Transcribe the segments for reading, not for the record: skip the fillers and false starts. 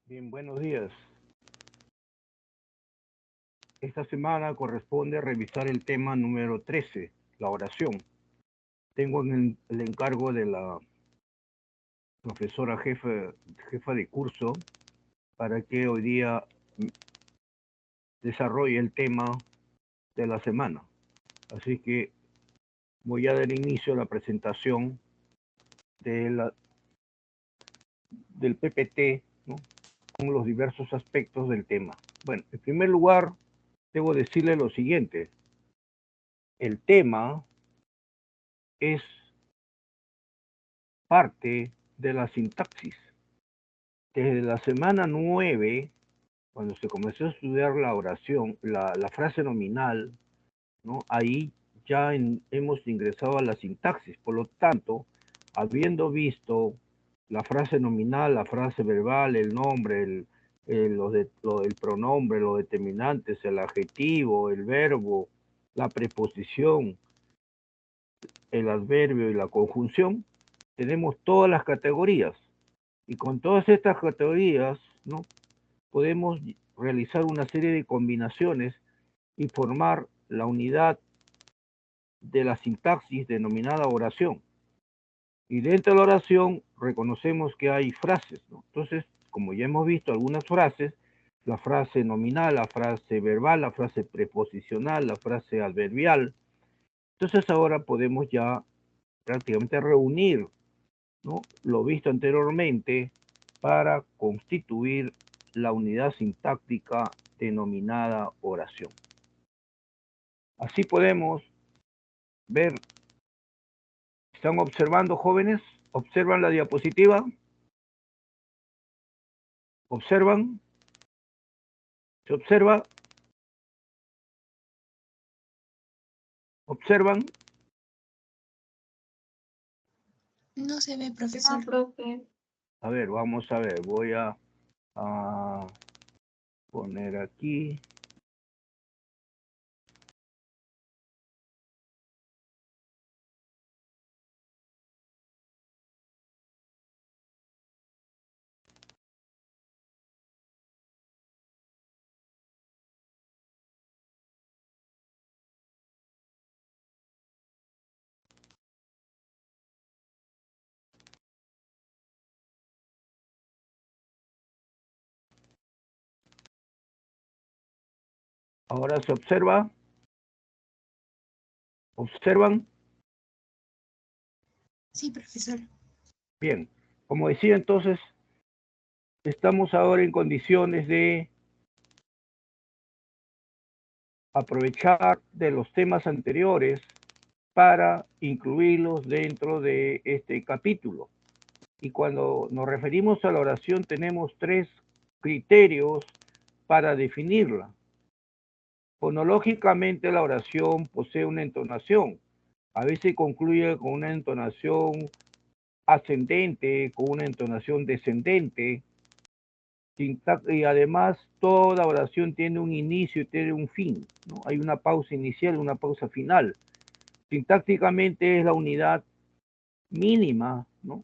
Bien, buenos días. Esta semana corresponde revisar el tema número 13, la oración. Tengo el encargo de la profesora jefa de curso para que hoy día desarrolle el tema de la semana. Así que voy a dar inicio a la presentación del PPT, ¿no?, con los diversos aspectos del tema. Bueno, en primer lugar, debo decirle lo siguiente. El tema es parte de la sintaxis. Desde la semana 9, cuando se comenzó a estudiar la oración, la frase nominal, ¿no?, ahí ya hemos ingresado a la sintaxis. Por lo tanto, habiendo visto la frase nominal, la frase verbal, el nombre, el pronombre, los determinantes, el adjetivo, el verbo, la preposición, el adverbio y la conjunción, tenemos todas las categorías. Y con todas estas categorías, ¿no?, podemos realizar una serie de combinaciones y formar la unidad de la sintaxis denominada oración. Y dentro de la oración reconocemos que hay frases, ¿no? Entonces, como ya hemos visto algunas frases, la frase nominal, la frase verbal, la frase preposicional, la frase adverbial. Entonces ahora podemos ya prácticamente reunir, ¿no?, lo visto anteriormente para constituir la unidad sintáctica denominada oración. Así podemos ver. ¿Están observando, jóvenes? ¿Observan la diapositiva? ¿Observan? ¿Se observa? ¿Observan? No se ve, profesor. No, profe. A ver, vamos a ver. Voy a poner aquí. Ahora se observa. ¿Observan? Sí, profesor. Bien. Como decía entonces, estamos ahora en condiciones de aprovechar de los temas anteriores para incluirlos dentro de este capítulo. Y cuando nos referimos a la oración tenemos 3 criterios para definirla. Fonológicamente la oración posee una entonación. A veces concluye con una entonación ascendente, con una entonación descendente. Y además toda oración tiene un inicio y tiene un fin, ¿no? Hay una pausa inicial y una pausa final. Sintácticamente es la unidad mínima, ¿no?,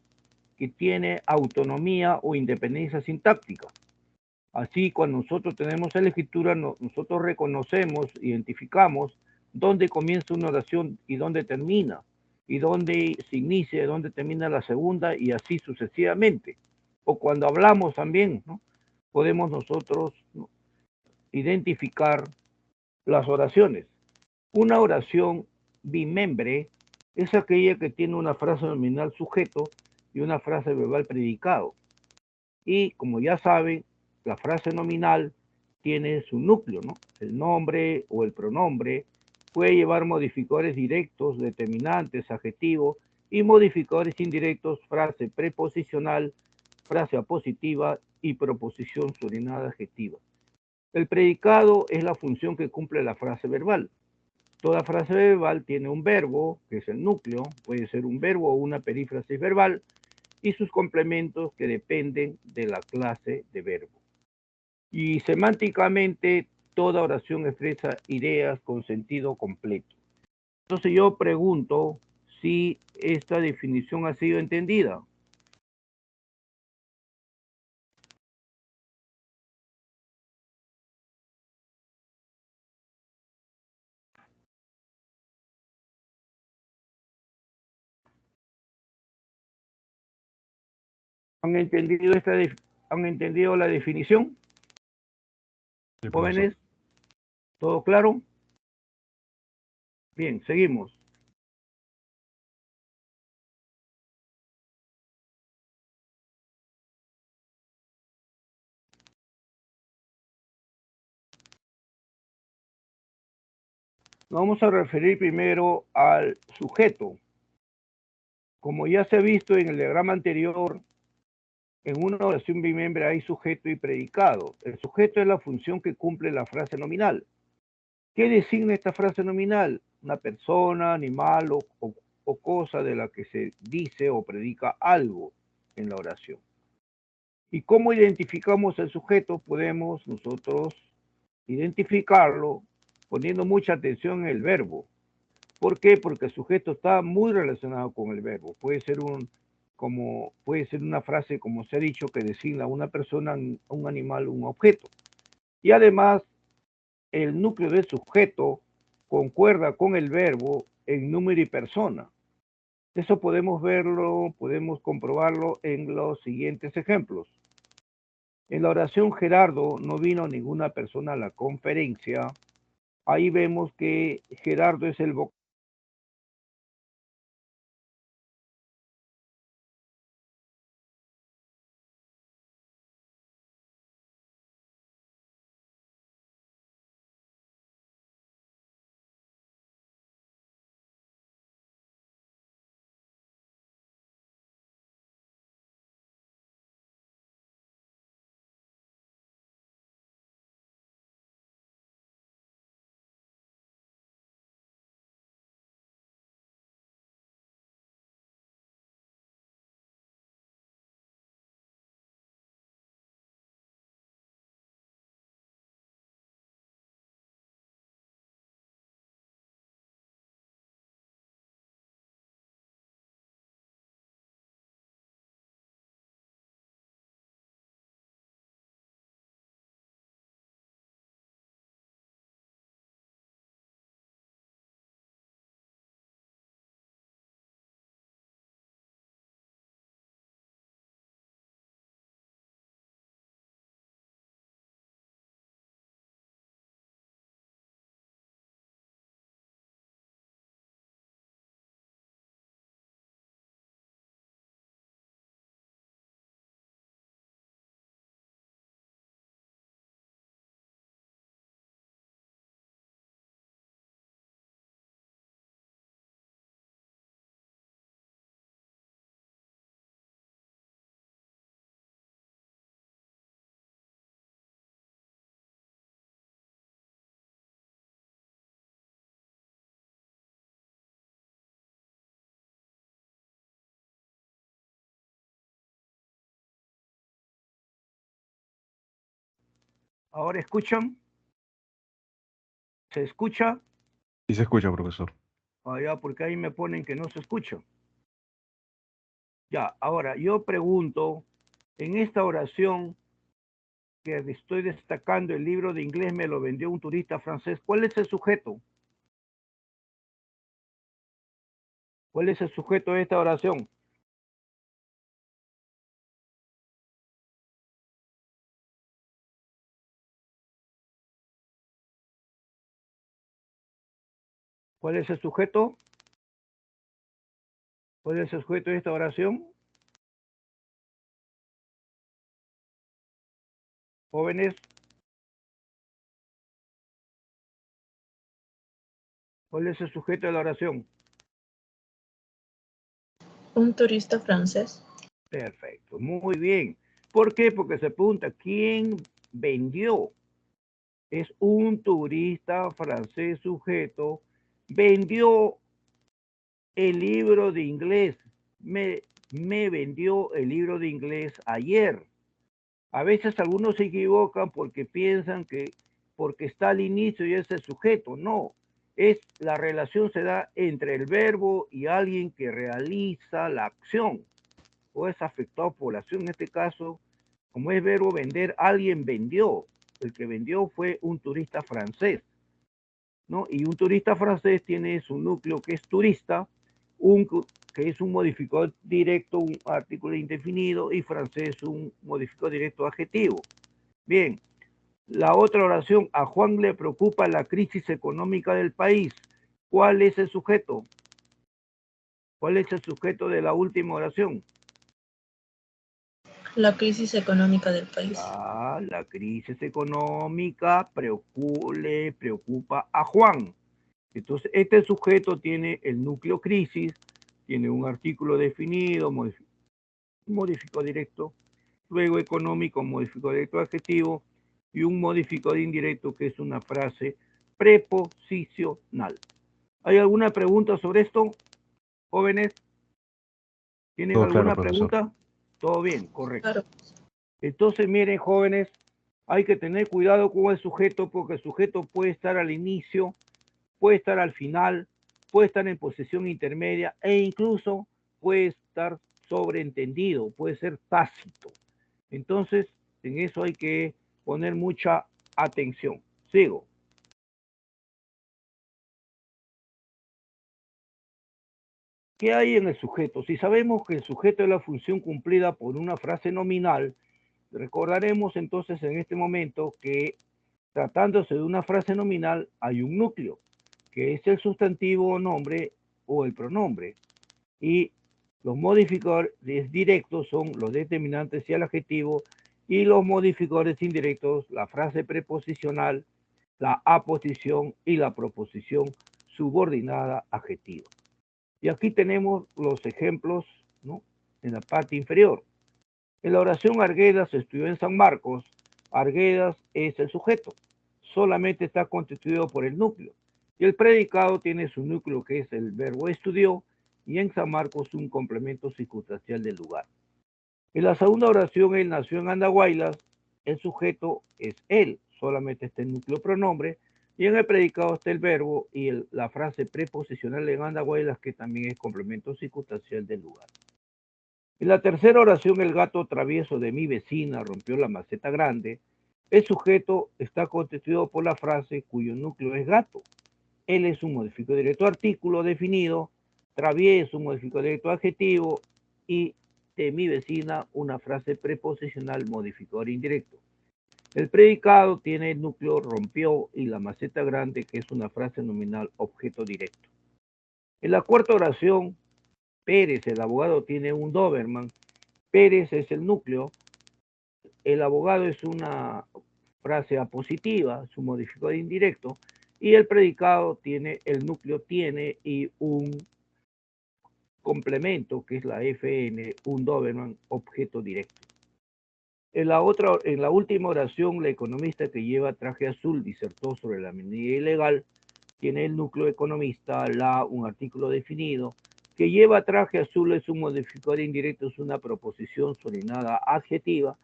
que tiene autonomía o independencia sintáctica. Así, cuando nosotros tenemos la escritura, nosotros reconocemos, identificamos dónde comienza una oración y dónde termina, y dónde se inicia y dónde termina la segunda, y así sucesivamente. O cuando hablamos también, ¿no?, podemos nosotros, ¿no?, identificar las oraciones. Una oración bimembre es aquella que tiene una frase nominal sujeto y una frase verbal predicado. Y como ya saben, la frase nominal tiene su núcleo, ¿no?, el nombre o el pronombre. Puede llevar modificadores directos, determinantes, adjetivos, y modificadores indirectos, frase preposicional, frase apositiva y proposición subordinada adjetiva. El predicado es la función que cumple la frase verbal. Toda frase verbal tiene un verbo, que es el núcleo, puede ser un verbo o una perífrasis verbal, y sus complementos que dependen de la clase de verbo. Y semánticamente, toda oración expresa ideas con sentido completo. Entonces yo pregunto si esta definición ha sido entendida. ¿Han entendido ¿han entendido la definición? Sí, Jóvenes, ¿todo claro? Bien, seguimos. Nos vamos a referir primero al sujeto. Como ya se ha visto en el diagrama anterior, en una oración bimembre hay sujeto y predicado. El sujeto es la función que cumple la frase nominal. ¿Qué designa esta frase nominal? Una persona, animal o cosa de la que se dice o predica algo en la oración. ¿Y cómo identificamos el sujeto? Podemos nosotros identificarlo poniendo mucha atención en el verbo. ¿Por qué? Porque el sujeto está muy relacionado con el verbo. Puede ser una frase, como se ha dicho, que designa a una persona, un animal, un objeto. Y además, el núcleo del sujeto concuerda con el verbo en número y persona. Eso podemos verlo, podemos comprobarlo en los siguientes ejemplos. En la oración Gerardo no vino ninguna persona a la conferencia. Ahí vemos que Gerardo es el vocablo. ¿Ahora escuchan? ¿Se escucha? Sí se escucha, profesor. Ya, porque ahí me ponen que no se escucha. Ya, ahora yo pregunto, en esta oración que estoy destacando, el libro de inglés me lo vendió un turista francés. ¿Cuál es el sujeto? ¿Cuál es el sujeto de esta oración? ¿Cuál es el sujeto? ¿Cuál es el sujeto de esta oración? Jóvenes, ¿cuál es el sujeto de la oración? Un turista francés. Perfecto, muy bien. ¿Por qué? Porque se pregunta, ¿quién vendió? Es un turista francés sujeto, vendió el libro de inglés. Me vendió el libro de inglés ayer. A veces algunos se equivocan porque piensan que porque está al inicio y es el sujeto. No, la relación se da entre el verbo y alguien que realiza la acción o es afectado por la acción. En este caso, como es verbo vender, alguien vendió. El que vendió fue un turista francés, ¿no? Y un turista francés tiene su núcleo que es turista, un que es un modificador directo, un artículo indefinido, y francés, un modificador directo adjetivo. Bien, la otra oración, a Juan le preocupa la crisis económica del país. ¿Cuál es el sujeto? ¿Cuál es el sujeto de la última oración? La crisis económica del país. La crisis económica le preocupa a Juan. Entonces, este sujeto tiene el núcleo crisis, tiene un artículo definido, modificador directo, luego económico, modificador directo adjetivo, y un modificador indirecto que es una frase preposicional. ¿Hay alguna pregunta sobre esto, jóvenes? ¿Tienen Todo claro, alguna profesor. pregunta? Todo bien, correcto. Claro. Entonces, miren, jóvenes, hay que tener cuidado con el sujeto porque el sujeto puede estar al inicio, puede estar al final, puede estar en posición intermedia e incluso puede estar sobreentendido, puede ser tácito. Entonces, en eso hay que poner mucha atención. Sigo. ¿Qué hay en el sujeto? Si sabemos que el sujeto es la función cumplida por una frase nominal, recordaremos entonces en este momento que tratándose de una frase nominal hay un núcleo, que es el sustantivo o nombre o el pronombre. Y los modificadores directos son los determinantes y el adjetivo, y los modificadores indirectos, la frase preposicional, la aposición y la proposición subordinada adjetiva. Y aquí tenemos los ejemplos, ¿no?, en la parte inferior. En la oración Arguedas estudió en San Marcos, Arguedas es el sujeto, solamente está constituido por el núcleo. Y el predicado tiene su núcleo, que es el verbo estudió, y en San Marcos un complemento circunstancial del lugar. En la segunda oración, él nació en Andahuaylas, el sujeto es él, solamente está el núcleo pronombre, y en el predicado está el verbo y la frase preposicional en Andahuaylas, que también es complemento circunstancial del lugar. En la tercera oración, el gato travieso de mi vecina rompió la maceta grande, el sujeto está constituido por la frase cuyo núcleo es gato. Él es un modificador directo artículo definido, travieso un modificador directo adjetivo, y de mi vecina una frase preposicional modificador indirecto. El predicado tiene el núcleo rompió y la maceta grande, que es una frase nominal objeto directo. En la cuarta oración, Pérez, el abogado, tiene un Doberman. Pérez es el núcleo, el abogado es una frase apositiva, su modificador indirecto, y el predicado tiene el núcleo tiene y un complemento, que es la FN, un Doberman, objeto directo. En la última oración, la economista que lleva traje azul disertó sobre la minería ilegal, tiene el núcleo economista, un artículo definido, que lleva traje azul es un modificador indirecto, es una proposición subordinada adjetiva,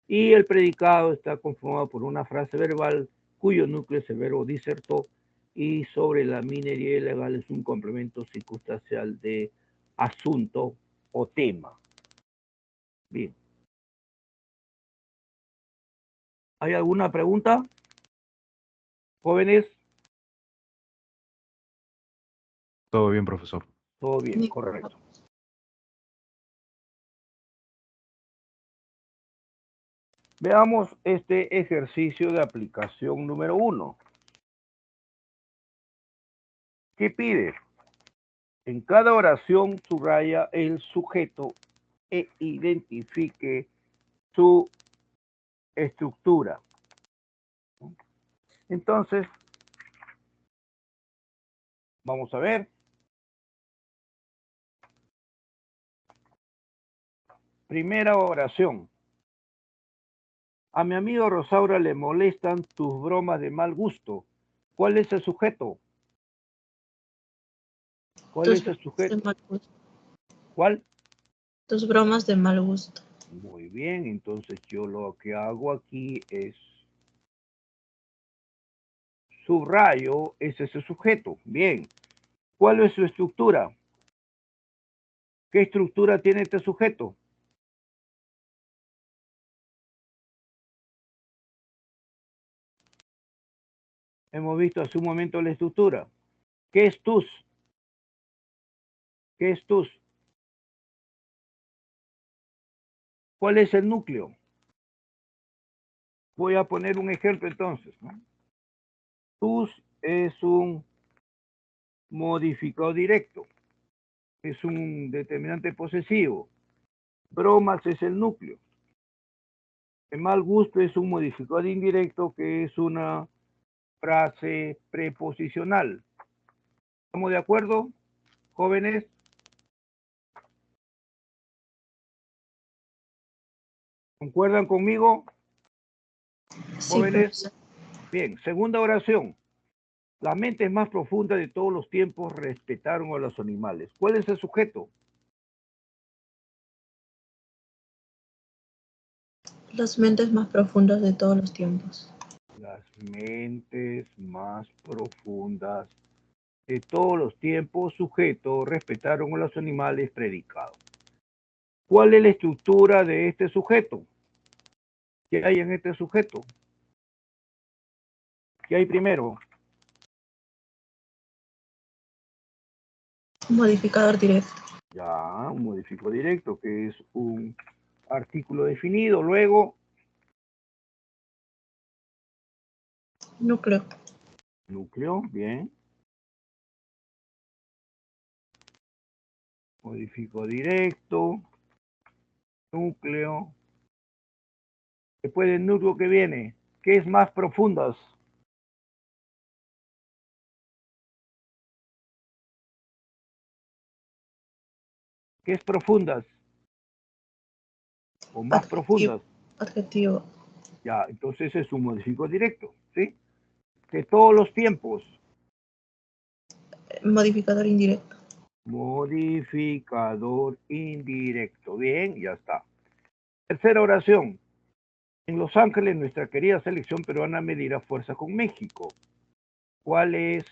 y el predicado está conformado por una frase verbal cuyo núcleo es el verbo disertó, y sobre la minería ilegal es un complemento circunstancial de asunto o tema. Bien. ¿Hay alguna pregunta? Jóvenes, Todo bien, profesor. todo bien, correcto. Veamos este ejercicio de aplicación número 1. ¿Qué pide? En cada oración subraya el sujeto e identifique su estructura. Entonces, vamos a ver. Primera oración. A mi amigo Rosaura le molestan tus bromas de mal gusto. ¿Cuál es el sujeto? ¿Cuál es el sujeto? ¿Cuál? Tus bromas de mal gusto. Muy bien, entonces yo lo que hago aquí es subrayo ese sujeto. Bien. ¿Cuál es su estructura? ¿Qué estructura tiene este sujeto? Hemos visto hace un momento la estructura. ¿Qué es tus? ¿Qué es tus? ¿Cuál es el núcleo? Voy a poner un ejemplo entonces, ¿no? TUS es un modificador directo, es un determinante posesivo. Bromas es el núcleo. El mal gusto es un modificador indirecto que es una frase preposicional. ¿Estamos de acuerdo, jóvenes? ¿Concuerdan conmigo, Sí, jóvenes? profesor. Bien, segunda oración. Las mentes más profundas de todos los tiempos respetaron a los animales. ¿Cuál es el sujeto? Las mentes más profundas de todos los tiempos. Las mentes más profundas de todos los tiempos, sujeto, respetaron a los animales predicados. ¿Cuál es la estructura de este sujeto? ¿Qué hay en este sujeto? ¿Qué hay primero? Un modificador directo. Ya, un modificador directo, que es un artículo definido. Luego, Núcleo. núcleo, bien. Modificador directo, núcleo. Después del núcleo que viene, ¿qué es más profundas? ¿Qué es profundas? O más profundas. Adjetivo. Ya, entonces es un modificador directo, ¿sí? De todos los tiempos. Modificador indirecto. Modificador indirecto. Bien, ya está. Tercera oración. En Los Ángeles, nuestra querida selección peruana medirá fuerza con México. ¿Cuál es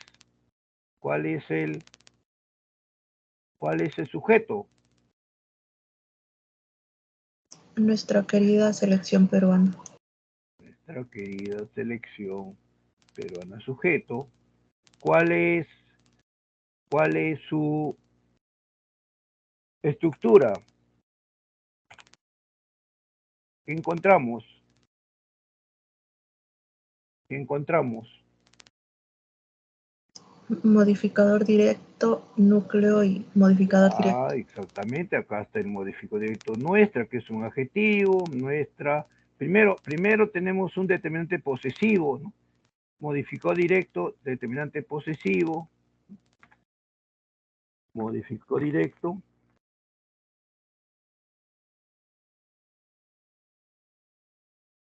el sujeto? Nuestra querida selección peruana. Nuestra querida selección peruana sujeto. ¿Cuál es su estructura? ¿Qué encontramos? ¿Qué encontramos? Modificador directo, núcleo y modificador directo. Exactamente, acá está el modificador directo nuestra, que es un adjetivo, nuestra. Primero tenemos un determinante posesivo, ¿no? Modificador directo, determinante posesivo, modificador directo.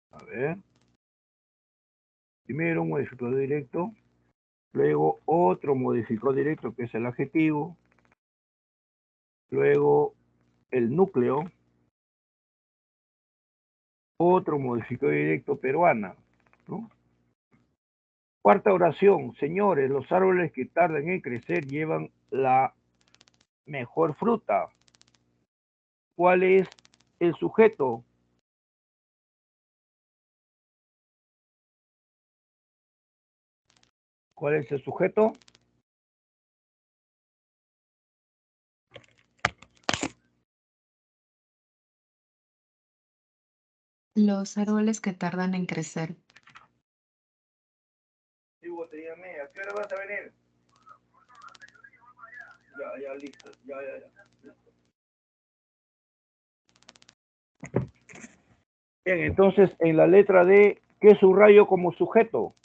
A ver. Primero un modificador directo, luego otro modificador directo que es el adjetivo, luego el núcleo, otro modificador directo peruana, ¿no? Cuarta oración, señores, los árboles que tardan en crecer llevan la mejor fruta. ¿Cuál es el sujeto? ¿Cuál es el sujeto? Los árboles que tardan en crecer. Sí, botella media. ¿A qué hora vas a venir? Ya, listo. Ya. Bien, entonces en la letra D, ¿qué subrayo como sujeto?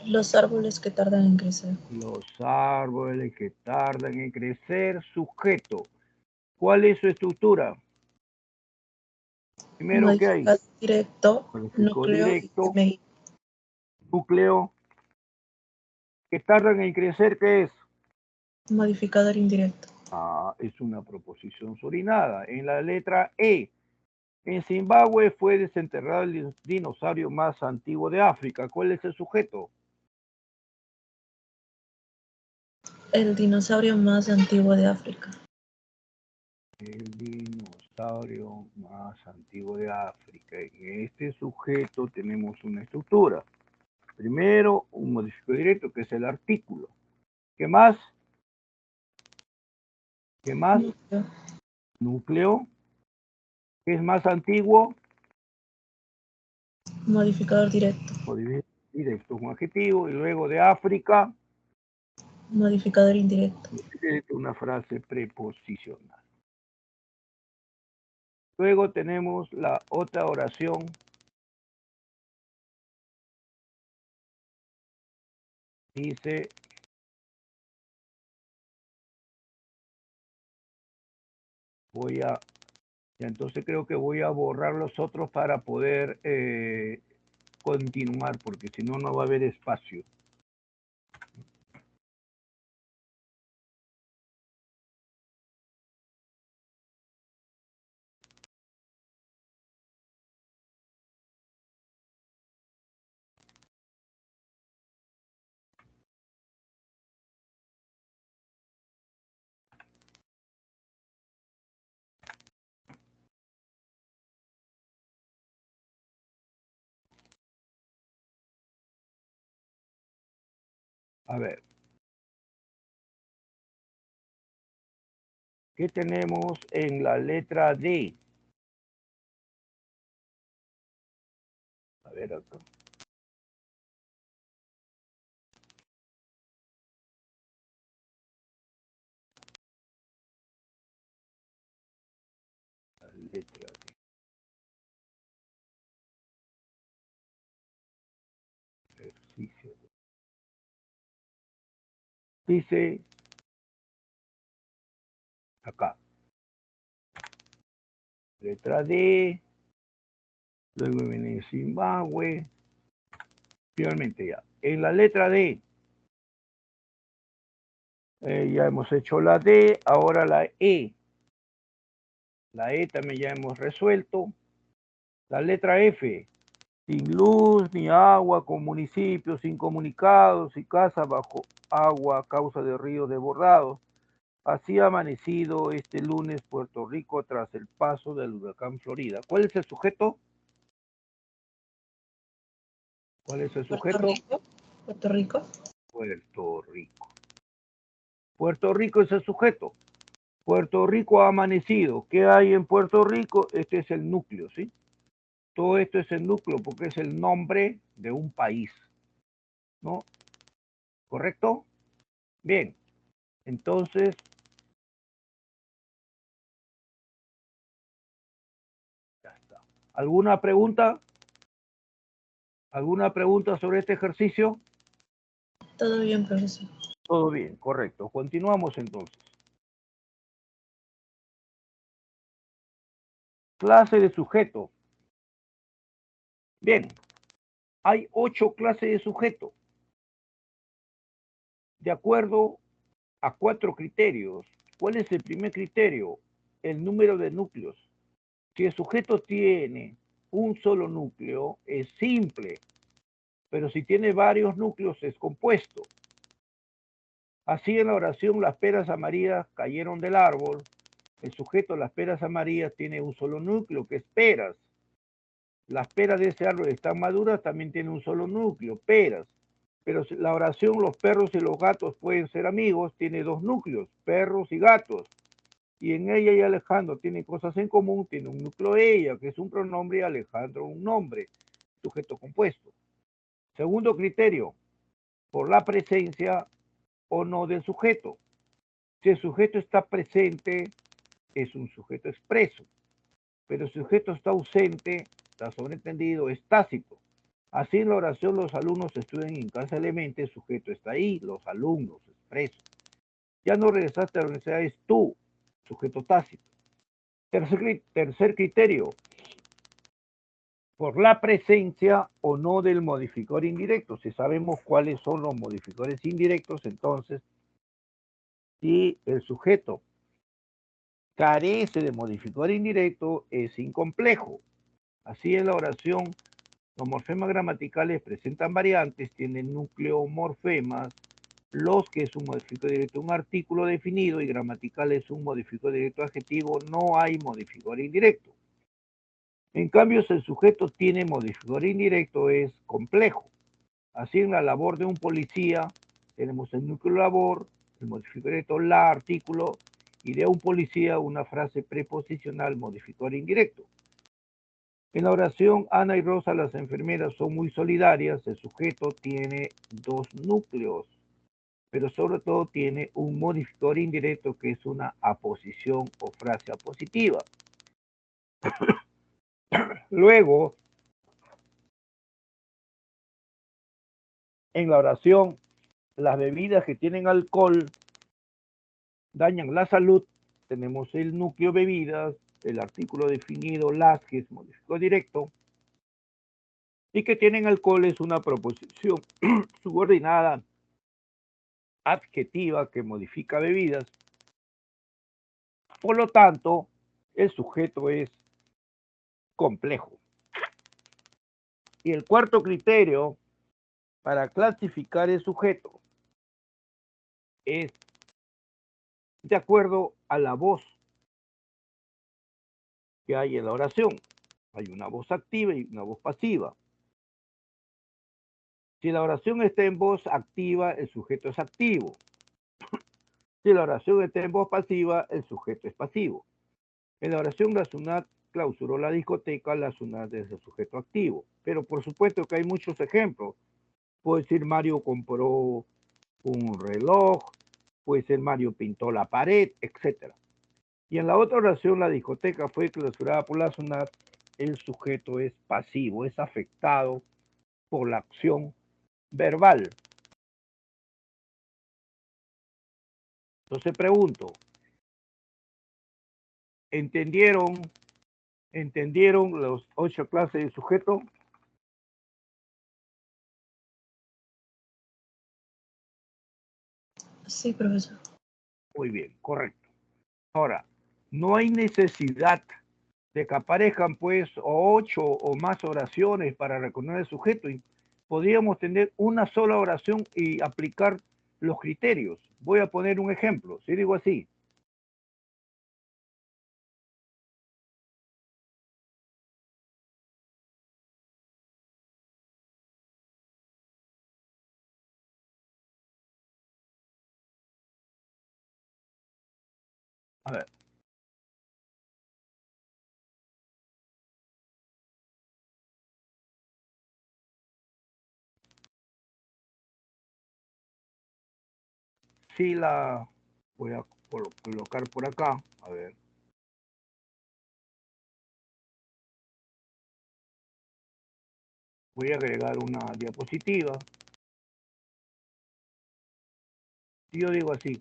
Los árboles que tardan en crecer. Los árboles que tardan en crecer, sujeto. ¿Cuál es su estructura? Primero, ¿qué hay? Modificador directo, Modificador núcleo y directo, MI. núcleo. Que tardan en crecer, ¿qué es? Modificador indirecto. Es una proposición subordinada. En la letra E, en Zimbabue fue desenterrado el dinosaurio más antiguo de África. ¿Cuál es el sujeto? El dinosaurio más antiguo de África. El dinosaurio más antiguo de África. En este sujeto tenemos una estructura. Primero, un modificador directo, que es el artículo. ¿Qué más? ¿Qué más? Núcleo. Núcleo. ¿Qué es más antiguo? Modificador directo. Modificador directo, un adjetivo. Y luego de África, Modificador indirecto. una frase preposicional. Luego tenemos la otra oración. Dice, entonces creo que voy a borrar los otros para poder continuar, porque si no, no va a haber espacio. A ver. ¿Qué tenemos en la letra D? A ver acá. La letra D. Ejercicio. Dice acá. Letra D. Luego viene Zimbabue. Finalmente ya. En la letra D. Ya hemos hecho la D. Ahora la E. La E también ya hemos resuelto. La letra F. Sin luz ni agua, con municipios incomunicados y casas bajo agua a causa de ríos desbordados. Así ha amanecido este lunes Puerto Rico tras el paso del huracán Florida. ¿Cuál es el sujeto? ¿Cuál es el sujeto? Puerto Rico. Puerto Rico. Puerto Rico es el sujeto. Puerto Rico ha amanecido. ¿Qué hay en Puerto Rico? Este es el núcleo, ¿sí? Todo esto es el núcleo porque es el nombre de un país, ¿no? ¿Correcto? Bien. Entonces, ya está. ¿Alguna pregunta? ¿Alguna pregunta sobre este ejercicio? Todo bien, profesor. Todo bien, correcto. Continuamos entonces. Clase de sujeto. Bien, hay 8 clases de sujeto. De acuerdo a 4 criterios. ¿Cuál es el primer criterio? El número de núcleos. Si el sujeto tiene un solo núcleo, es simple, pero si tiene varios núcleos, es compuesto. Así en la oración, las peras amarillas cayeron del árbol. El sujeto, las peras amarillas, tiene un solo núcleo, que es peras. Las peras de ese árbol están maduras, también tiene un solo núcleo, peras. Pero la oración, los perros y los gatos pueden ser amigos, tiene 2 núcleos, perros y gatos. Y en ella y Alejandro tienen cosas en común, tiene un núcleo ella, que es un pronombre, y Alejandro un nombre, sujeto compuesto. Segundo criterio, por la presencia o no del sujeto. Si el sujeto está presente, es un sujeto expreso. Pero si el sujeto está ausente, está sobreentendido, es tácito. Así en la oración los alumnos estudian en casa elemente, el sujeto está ahí, los alumnos expresos. Ya no regresaste a la universidad, es tú, sujeto tácito. Tercer criterio, por la presencia o no del modificador indirecto. Si sabemos cuáles son los modificadores indirectos, entonces, si el sujeto carece de modificador indirecto, es incomplejo. Así en la oración, los morfemas gramaticales presentan variantes, tienen núcleo morfemas, los que es un modificador directo un artículo definido y gramatical es un modificador directo adjetivo, no hay modificador indirecto. En cambio, si el sujeto tiene modificador indirecto, es complejo. Así en la labor de un policía, tenemos el núcleo labor, el modificador directo la artículo Iré a un policía, una frase preposicional, modificador indirecto. En la oración, Ana y Rosa, las enfermeras, son muy solidarias. El sujeto tiene dos núcleos, pero sobre todo tiene un modificador indirecto que es una aposición o frase apositiva. Luego, en la oración, las bebidas que tienen alcohol dañan la salud. Tenemos el núcleo bebidas, el artículo definido las, que es modificador directo, y que tienen alcohol es una proposición subordinada adjetiva que modifica bebidas. Por lo tanto, el sujeto es complejo. Y el cuarto criterio para clasificar el sujeto es de acuerdo a la voz que hay en la oración. Hay una voz activa y una voz pasiva. Si la oración está en voz activa, el sujeto es activo. Si la oración está en voz pasiva, el sujeto es pasivo. En la oración, la SUNAT clausuró la discoteca, la SUNAT es el sujeto activo. Pero por supuesto que hay muchos ejemplos. Puede decir Mario compró un reloj, puede ser Mario pintó la pared, etc. Y en la otra oración, la discoteca fue clausurada por la SUNAT, el sujeto es pasivo, es afectado por la acción verbal. Entonces pregunto, ¿entendieron las 8 clases de sujeto? Sí, profesor. Muy bien, correcto. Ahora, no hay necesidad de que aparezcan pues 8 o más oraciones para reconocer el sujeto. Y podríamos tener una sola oración y aplicar los criterios. Voy a poner un ejemplo. Si digo así, a ver, si la voy a colocar por acá, a ver. Voy a agregar una diapositiva. Si yo digo así,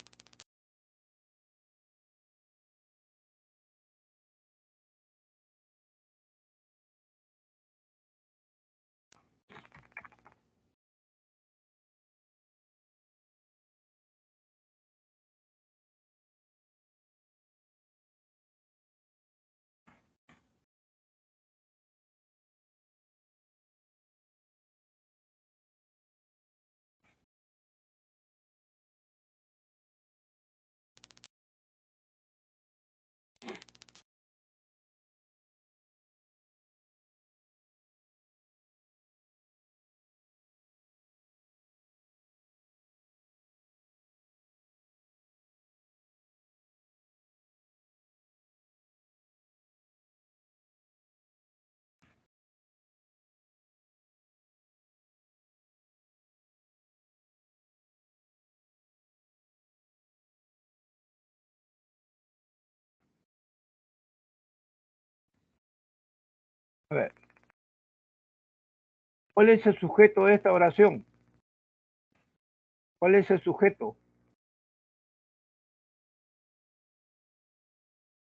a ver, ¿cuál es el sujeto de esta oración? ¿Cuál es el sujeto?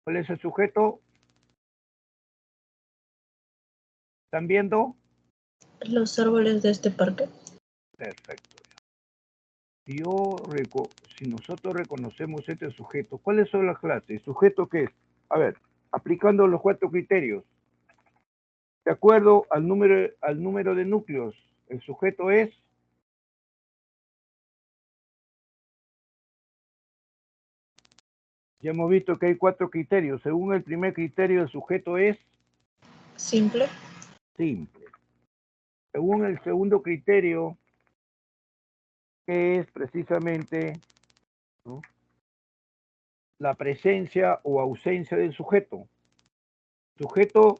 ¿Cuál es el sujeto? ¿Están viendo? Los árboles de este parque. Perfecto. Si nosotros reconocemos este sujeto, ¿cuáles son las clases? ¿El sujeto qué es? A ver, aplicando los 4 criterios. De acuerdo al número de núcleos, el sujeto es, ya hemos visto que hay 4 criterios. Según el primer criterio, el sujeto es Simple. simple. Según el segundo criterio, que es precisamente, ¿no?, la presencia o ausencia del sujeto. Sujeto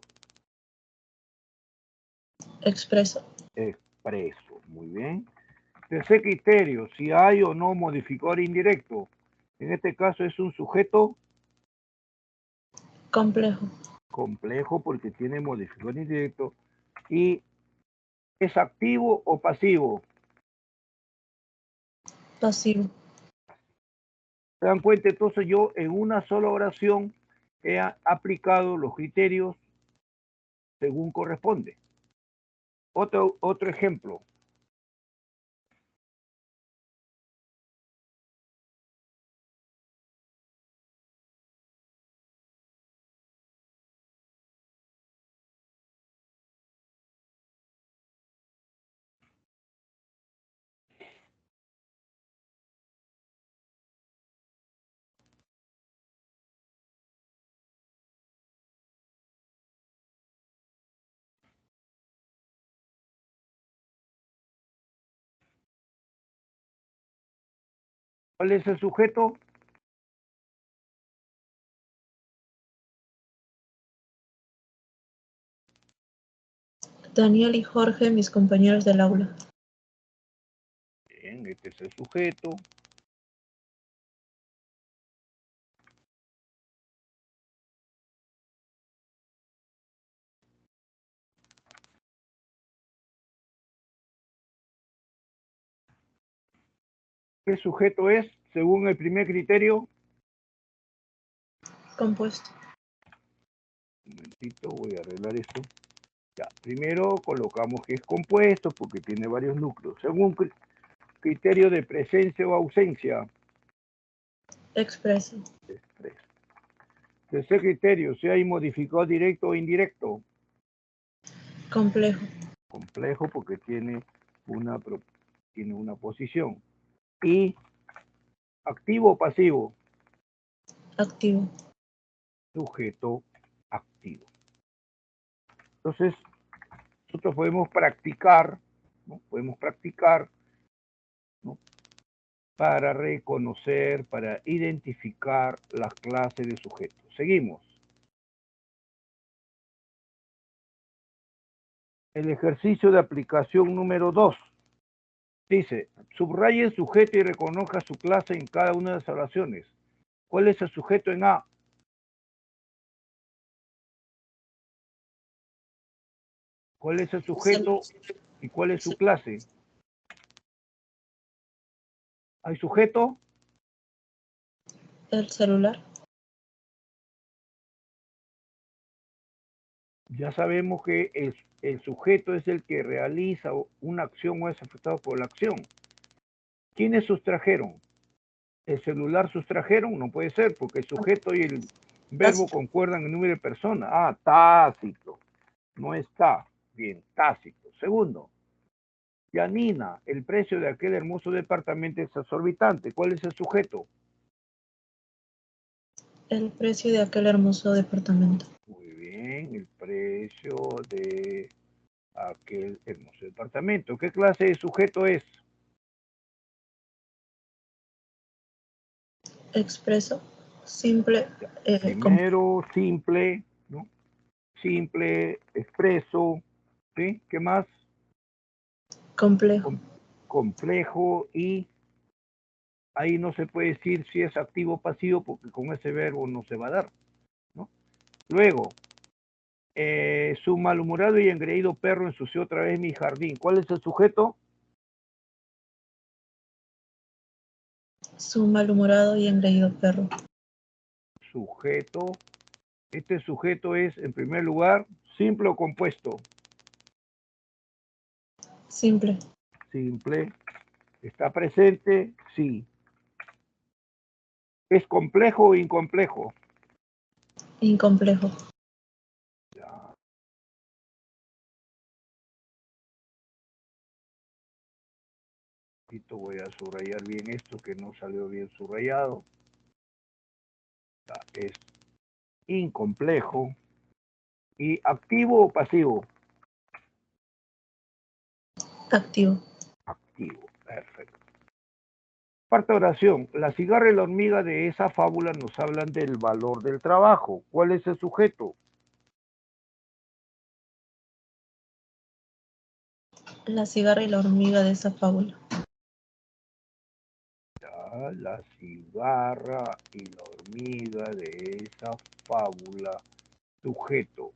Expreso. expreso. Muy bien. Tercer criterio, si hay o no modificador indirecto. En este caso es un sujeto Complejo. complejo porque tiene modificador indirecto. Y es activo o pasivo. Pasivo. ¿Se dan cuenta? Entonces yo en una sola oración he aplicado los criterios según corresponde. Otro ejemplo. ¿Cuál es el sujeto? Daniel y Jorge, mis compañeros del aula. Bien, este es el sujeto. ¿Qué sujeto es según el primer criterio? Compuesto. Un momentito, voy a arreglar esto. Ya, primero colocamos que es compuesto porque tiene varios núcleos. Según criterio de presencia o ausencia. Expreso. Expreso. Tercer criterio, si hay modificador directo o indirecto. Complejo. Complejo porque tiene una posición. Y activo o pasivo. Activo. Sujeto activo. Entonces, nosotros podemos practicar, ¿no? Podemos practicar, ¿no? Para reconocer, para identificar las clases de sujetos. Seguimos. El ejercicio de aplicación número 2. Dice, subraye el sujeto y reconozca su clase en cada una de las oraciones. ¿Cuál es el sujeto en A? ¿Cuál es el sujeto y cuál es su clase? ¿Hay sujeto? El celular. Ya sabemos que el sujeto es el que realiza una acción o es afectado por la acción. ¿Quiénes sustrajeron? ¿El celular sustrajeron? No puede ser, porque el sujeto y el verbo concuerdan en número de personas. Ah, Tácito. No está. Bien, Tácito. Segundo, Yanina, el precio de aquel hermoso departamento es exorbitante. ¿Cuál es el sujeto? El precio de aquel hermoso departamento. Muy bien, el precio de aquel hermoso departamento. ¿Qué clase de sujeto es? Expreso. Simple. Primero, simple, ¿no? Simple, expreso, ¿sí? ¿Qué más? Complejo. Complejo y ahí no se puede decir si es activo o pasivo porque con ese verbo no se va a dar, ¿no? Luego, su malhumorado y engreído perro ensució otra vez mi jardín. ¿Cuál es el sujeto? Su malhumorado y engreído perro. Sujeto. Este sujeto es, en primer lugar, simple o compuesto. Simple. Simple. ¿Está presente? Sí. ¿Es complejo o incomplejo? Incomplejo. Ya. Voy a subrayar bien esto que no salió bien subrayado. Ya, es incomplejo. ¿Y activo o pasivo? Activo. Activo. Perfecto. Cuarta oración. La cigarra y la hormiga de esa fábula nos hablan del valor del trabajo. ¿Cuál es el sujeto? La cigarra y la hormiga de esa fábula. La cigarra y la hormiga de esa fábula. Sujeto.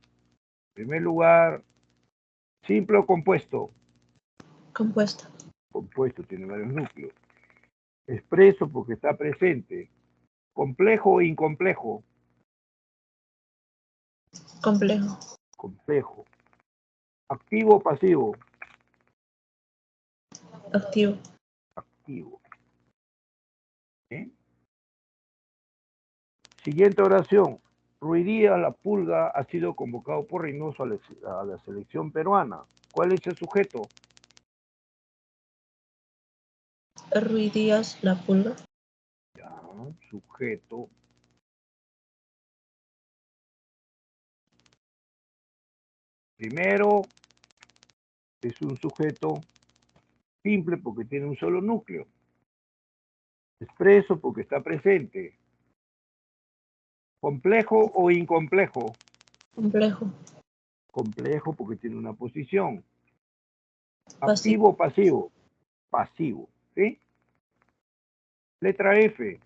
En primer lugar, simple o compuesto. Compuesto. Compuesto, tiene varios núcleos. Expreso porque está presente. Complejo o incomplejo. Complejo. Complejo. Activo o pasivo. Activo. Activo. ¿Eh? Siguiente oración. Ruidía la Pulga ha sido convocado por Reynoso a la selección peruana. ¿Cuál es el sujeto? Ruiz Díaz, la Pulga. Ya, sujeto. Primero, es un sujeto simple porque tiene un solo núcleo. Expreso porque está presente. Complejo o incomplejo. Complejo. Complejo porque tiene una posición. Pasivo. Activo o pasivo. Pasivo. ¿Sí? Letra F.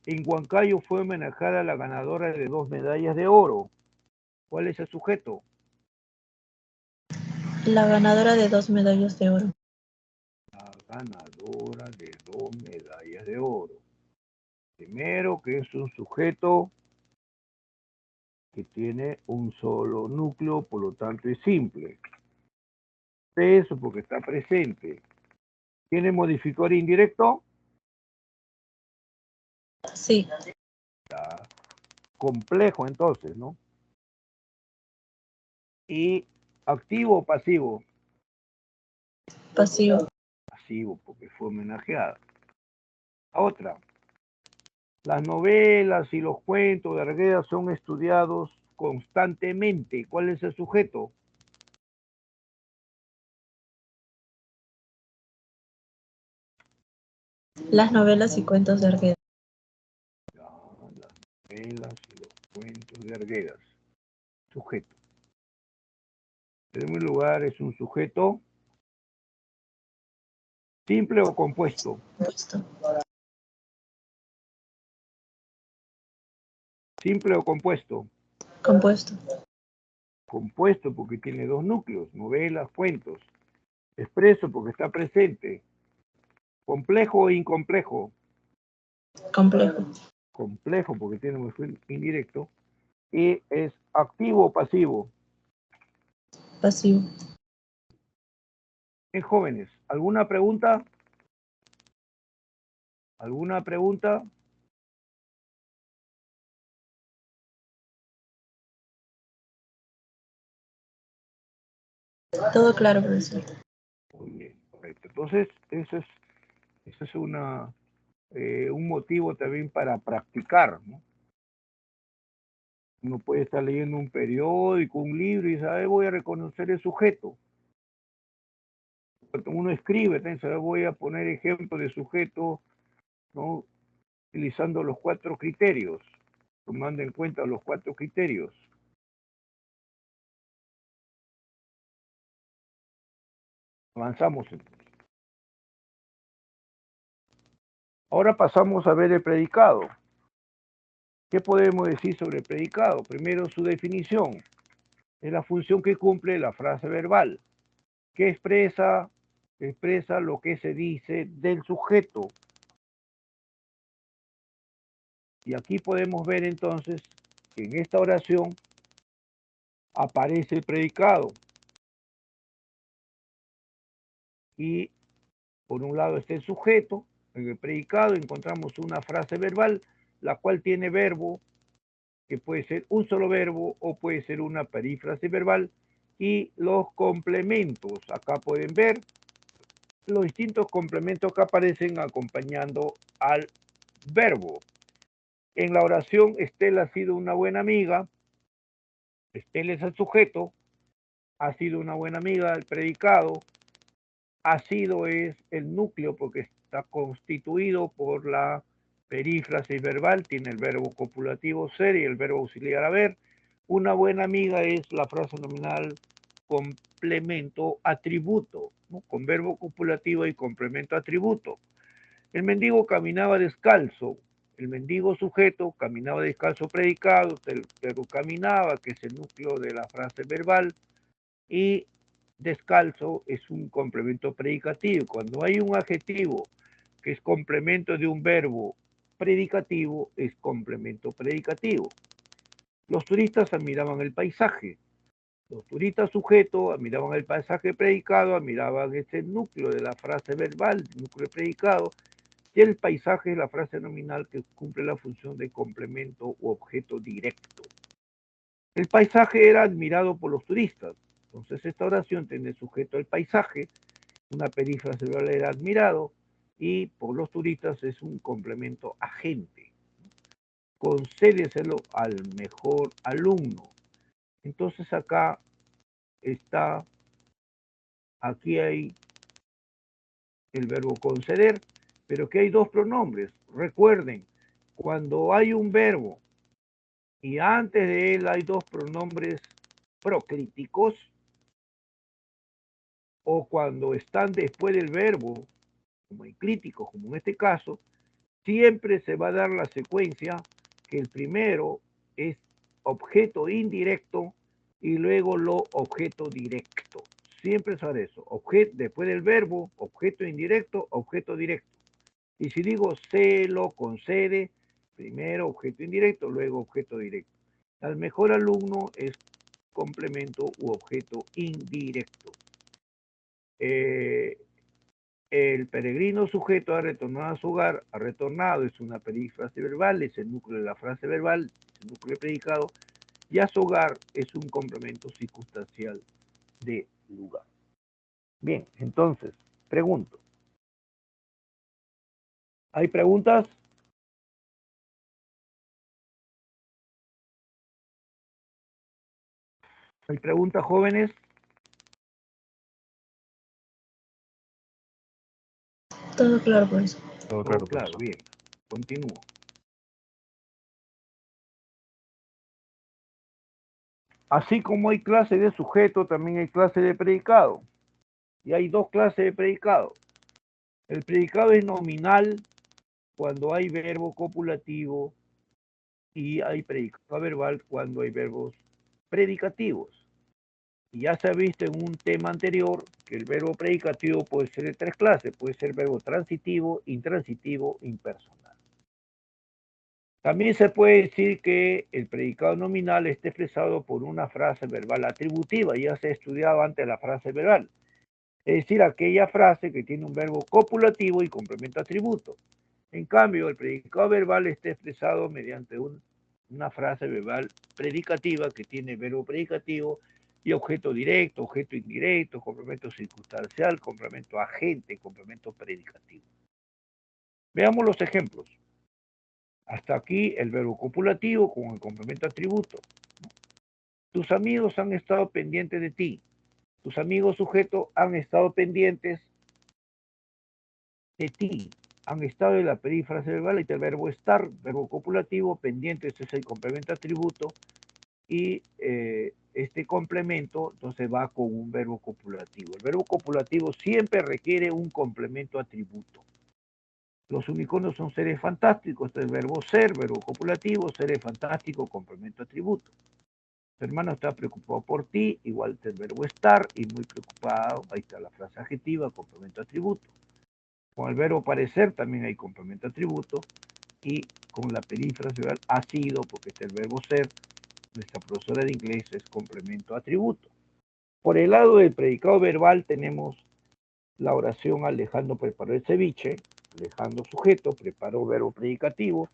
En Huancayo fue homenajada la ganadora de 2 medallas de oro. ¿Cuál es el sujeto? La ganadora de 2 medallas de oro. La ganadora de 2 medallas de oro. Primero, que es un sujeto que tiene un solo núcleo, por lo tanto es simple. Eso porque está presente. ¿Tiene modificador indirecto? Sí. Complejo entonces, ¿no? Y activo o pasivo. Pasivo. Pasivo porque fue homenajeada. Otra. Las novelas y los cuentos de Argueda son estudiados constantemente. ¿Cuál es el sujeto? Las novelas y cuentos de Arguedas. Las novelas y los cuentos de Arguedas. Sujeto. En primer lugar, es un sujeto simple o compuesto. Compuesto. Simple o compuesto. Compuesto. Compuesto porque tiene 2 núcleos, novelas, cuentos. Expreso porque está presente. Complejo o incomplejo. Complejo. Complejo porque tiene un fin indirecto. Y es activo o pasivo. Pasivo. Jóvenes, ¿alguna pregunta? ¿Alguna pregunta? Todo claro, profesor. Muy bien, correcto. Entonces, eso es un motivo también para practicar, ¿no? Uno puede estar leyendo un periódico, un libro y sabe, voy a reconocer el sujeto. Cuando uno escribe, entonces voy a poner ejemplo de sujeto, ¿no? Utilizando los 4 criterios, tomando en cuenta los 4 criterios. Avanzamos entonces. Ahora pasamos a ver el predicado. ¿Qué podemos decir sobre el predicado? Primero, su definición. Es la función que cumple la frase verbal, que expresa lo que se dice del sujeto. Y aquí podemos ver entonces que en esta oración aparece el predicado. Y por un lado está el sujeto. En el predicado encontramos una frase verbal, la cual tiene verbo, que puede ser un solo verbo o puede ser una perífrase verbal, y los complementos. Acá pueden ver los distintos complementos que aparecen acompañando al verbo. En la oración, Estela ha sido una buena amiga. Estela es el sujeto. Ha sido una buena amiga. El predicado ha sido es el núcleo porque está constituido por la perífrasis verbal, tiene el verbo copulativo ser y el verbo auxiliar haber. Una buena amiga es la frase nominal complemento atributo, ¿no? Con verbo copulativo y complemento atributo. El mendigo caminaba descalzo. El mendigo sujeto caminaba descalzo predicado, el verbo caminaba, que es el núcleo de la frase verbal, y descalzo es un complemento predicativo. Cuando hay un adjetivo que es complemento de un verbo predicativo, es complemento predicativo. Los turistas admiraban el paisaje. Los turistas sujetos admiraban el paisaje predicado, admiraban ese núcleo de la frase verbal, núcleo predicado, y el paisaje es la frase nominal que cumple la función de complemento u objeto directo. El paisaje era admirado por los turistas. Entonces esta oración tiene sujeto al paisaje, una perífrase verbal era admirado, y por los turistas es un complemento agente. Concédeselo al mejor alumno. Entonces acá está, aquí hay el verbo conceder, pero que hay dos pronombres. Recuerden, cuando hay un verbo y antes de él hay dos pronombres procríticos, o cuando están después del verbo, como enclíticos, como en este caso, siempre se va a dar la secuencia que el primero es objeto indirecto y luego lo objeto directo. Siempre es eso. Objeto, después del verbo, objeto indirecto, objeto directo. Y si digo se lo concede, primero objeto indirecto, luego objeto directo. Al mejor alumno es complemento u objeto indirecto. El peregrino sujeto ha retornado a su hogar, ha retornado, es una perífrase verbal, es el núcleo de la frase verbal, es el núcleo predicado, y a su hogar es un complemento circunstancial de lugar. Bien, entonces, pregunto. ¿Hay preguntas? ¿Hay preguntas, jóvenes? Todo claro, pues. Todo Claro, claro, profesor. bien. Continúo. Así como hay clase de sujeto, también hay clase de predicado. Y hay dos clases de predicado. El predicado es nominal cuando hay verbo copulativo y hay predicado verbal cuando hay verbos predicativos. Y ya se ha visto en un tema anterior que el verbo predicativo puede ser de tres clases. Puede ser verbo transitivo, intransitivo, impersonal. También se puede decir que el predicado nominal está expresado por una frase verbal atributiva. Ya se ha estudiado antes la frase verbal. Es decir, aquella frase que tiene un verbo copulativo y complemento atributo. En cambio, el predicado verbal está expresado mediante una frase verbal predicativa que tiene verbo predicativo y objeto directo, objeto indirecto, complemento circunstancial, complemento agente, complemento predicativo. Veamos los ejemplos. Hasta aquí el verbo copulativo con el complemento atributo. Tus amigos han estado pendientes de ti. Tus amigos sujetos han estado pendientes de ti. Han estado en la perífrase verbal y el verbo estar, verbo copulativo, pendiente, este es el complemento atributo, y este complemento entonces va con un verbo copulativo. El verbo copulativo siempre requiere un complemento atributo. Los unicornios son seres fantásticos, este es el verbo ser, verbo copulativo, seres fantásticos, complemento atributo. Tu hermano está preocupado por ti, igual que el verbo estar, y muy preocupado, ahí está la frase adjetiva, complemento atributo. Con el verbo parecer también hay complemento atributo, y con la perífrase verbal ha sido, porque está el verbo ser, nuestra profesora de inglés es complemento atributo. Por el lado del predicado verbal tenemos la oración Alejandro preparó el ceviche, Alejandro sujeto, preparó verbo predicativo,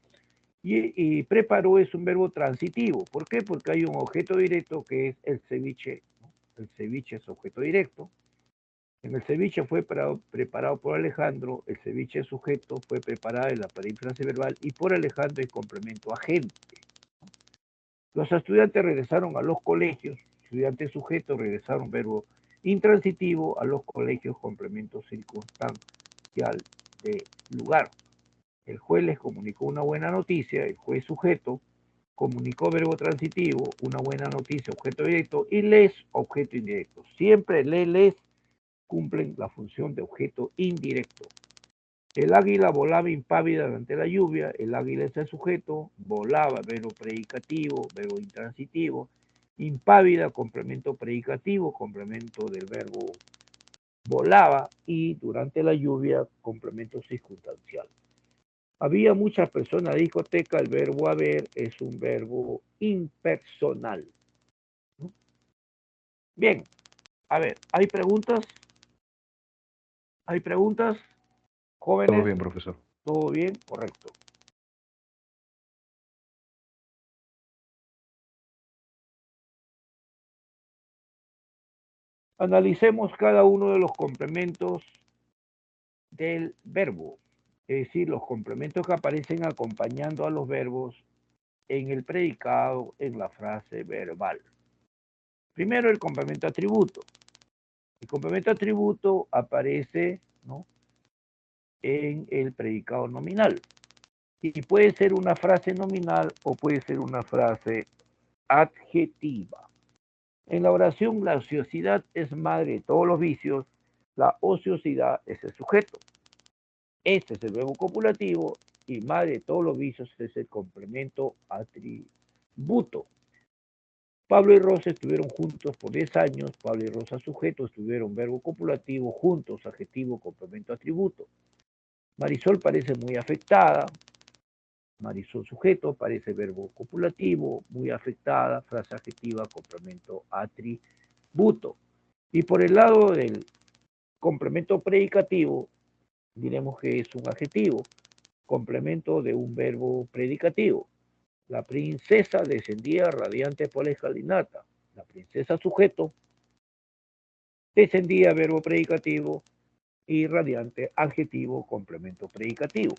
y preparó es un verbo transitivo. ¿Por qué? Porque hay un objeto directo que es el ceviche, ¿no? El ceviche es objeto directo. En el ceviche fue preparado por Alejandro, el ceviche sujeto fue preparado en la perífrase verbal y por Alejandro el complemento agente. Los estudiantes regresaron a los colegios, estudiantes sujetos regresaron verbo intransitivo a los colegios, complemento circunstancial de lugar. El juez les comunicó una buena noticia, el juez sujeto comunicó verbo transitivo, una buena noticia, objeto directo, y les, objeto indirecto. Siempre les cumplen la función de objeto indirecto. El águila volaba impávida durante la lluvia, el águila es el sujeto, volaba, verbo predicativo, verbo intransitivo, impávida, complemento predicativo, complemento del verbo volaba, y durante la lluvia, complemento circunstancial. Había muchas personas en la discoteca, el verbo haber es un verbo impersonal. Bien, a ver, ¿hay preguntas? ¿Hay preguntas? Jóvenes. Todo bien, profesor. ¿Todo bien? Correcto. Analicemos cada uno de los complementos del verbo, es decir, los complementos que aparecen acompañando a los verbos en el predicado, en la frase verbal. Primero, el complemento atributo. El complemento atributo aparece, ¿no?, en el predicado nominal. Y puede ser una frase nominal o puede ser una frase adjetiva. En la oración, la ociosidad es madre de todos los vicios, la ociosidad es el sujeto. Este es el verbo copulativo y madre de todos los vicios es el complemento atributo. Pablo y Rosa estuvieron juntos por 10 años. Pablo y Rosa sujeto estuvieron verbo copulativo, juntos, adjetivo, complemento atributo. Marisol parece muy afectada. Marisol sujeto, parece verbo copulativo, muy afectada, frase adjetiva, complemento atributo. Y por el lado del complemento predicativo, diremos que es un adjetivo, complemento de un verbo predicativo. La princesa descendía radiante por la escalinata. La princesa sujeto, descendía verbo predicativo y radiante adjetivo, complemento predicativo.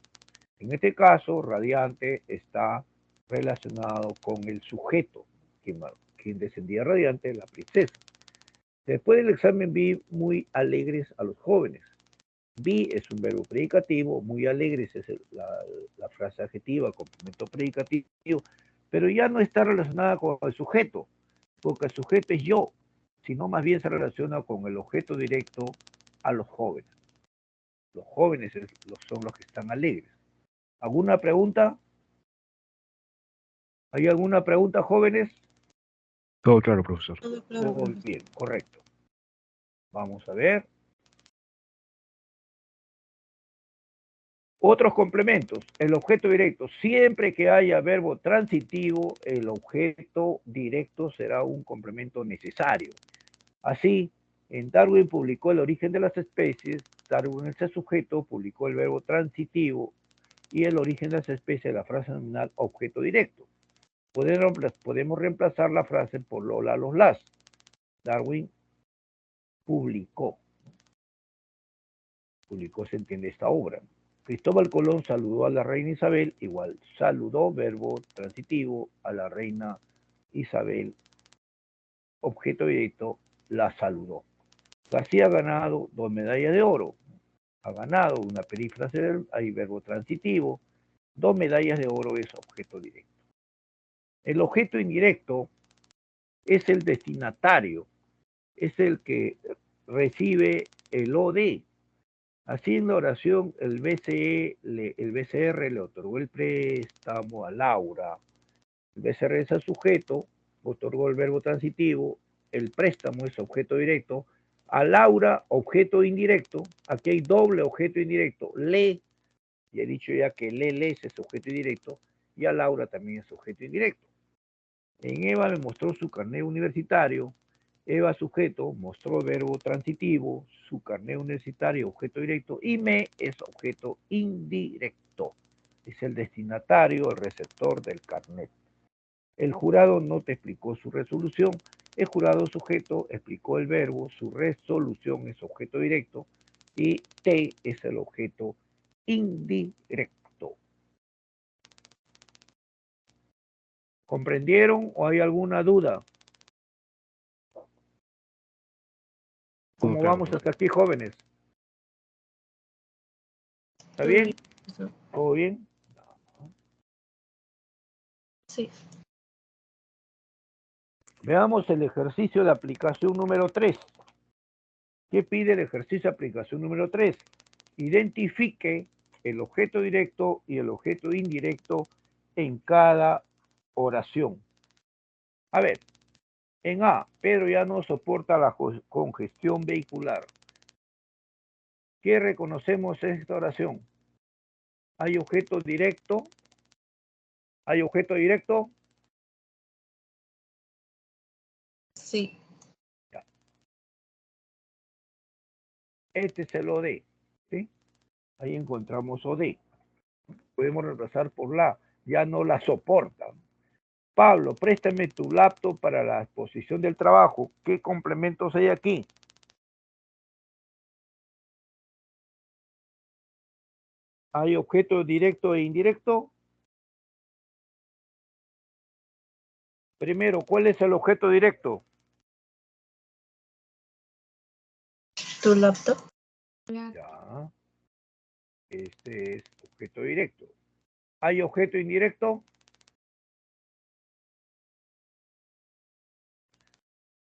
En este caso, radiante está relacionado con el sujeto, quien descendía radiante, la princesa. Después del examen vi muy alegres a los jóvenes. Vi es un verbo predicativo, muy alegres es la frase adjetiva, complemento predicativo, pero ya no está relacionada con el sujeto, porque el sujeto es yo, sino más bien se relaciona con el objeto directo a los jóvenes. Los jóvenes son los que están alegres. ¿Alguna pregunta? ¿Hay alguna pregunta, jóvenes? Todo claro, profesor. Todo claro, Muy profesor. bien, correcto. Vamos a ver. Otros complementos. El objeto directo. Siempre que haya verbo transitivo, el objeto directo será un complemento necesario. Así, en Darwin publicó El origen de las especies. Darwin es el sujeto, publicó el verbo transitivo y El origen de las especies, la frase nominal objeto directo. Podemos reemplazar la frase por Lola los las. Darwin publicó. Publicó, se entiende, esta obra. Cristóbal Colón saludó a la reina Isabel, igual, saludó, verbo transitivo, a la reina Isabel, objeto directo, la saludó. García ha ganado 2 medallas de oro. Ha ganado una perífrase, hay verbo transitivo, 2 medallas de oro es objeto directo. El objeto indirecto es el destinatario, es el que recibe el OD. Así en la oración el BCR le otorgó el préstamo a Laura. El BCR es el sujeto, otorgó el verbo transitivo, el préstamo es objeto directo, a Laura objeto indirecto, aquí hay doble objeto indirecto, le, y he dicho ya que les es objeto indirecto, y a Laura también es objeto indirecto. En Eva me mostró su carnet universitario. Eva sujeto, mostró verbo transitivo, su carnet universitario, objeto directo, y me es objeto indirecto. Es el destinatario, el receptor del carnet. El jurado no te explicó su resolución. El jurado sujeto explicó el verbo, su resolución es objeto directo, y te es el objeto indirecto. ¿Comprendieron o hay alguna duda? ¿Cómo Todo claro, vamos profesor. hasta aquí, jóvenes? ¿Está bien? ¿Todo bien? Sí. Veamos el ejercicio de aplicación número 3. ¿Qué pide el ejercicio de aplicación número 3? Identifique el objeto directo y el objeto indirecto en cada oración. A ver, en A, Pedro ya no soporta la congestión vehicular. ¿Qué reconocemos en esta oración? ¿Hay objeto directo? ¿Hay objeto directo? Sí. Ya. Este es el OD, ¿sí? Ahí encontramos OD. Podemos reemplazar por la, ya no la soporta. Pablo, préstame tu laptop para la exposición del trabajo. ¿Qué complementos hay aquí? ¿Hay objeto directo e indirecto? Primero, ¿cuál es el objeto directo? ¿Tu laptop? Ya. Este es objeto directo. ¿Hay objeto indirecto?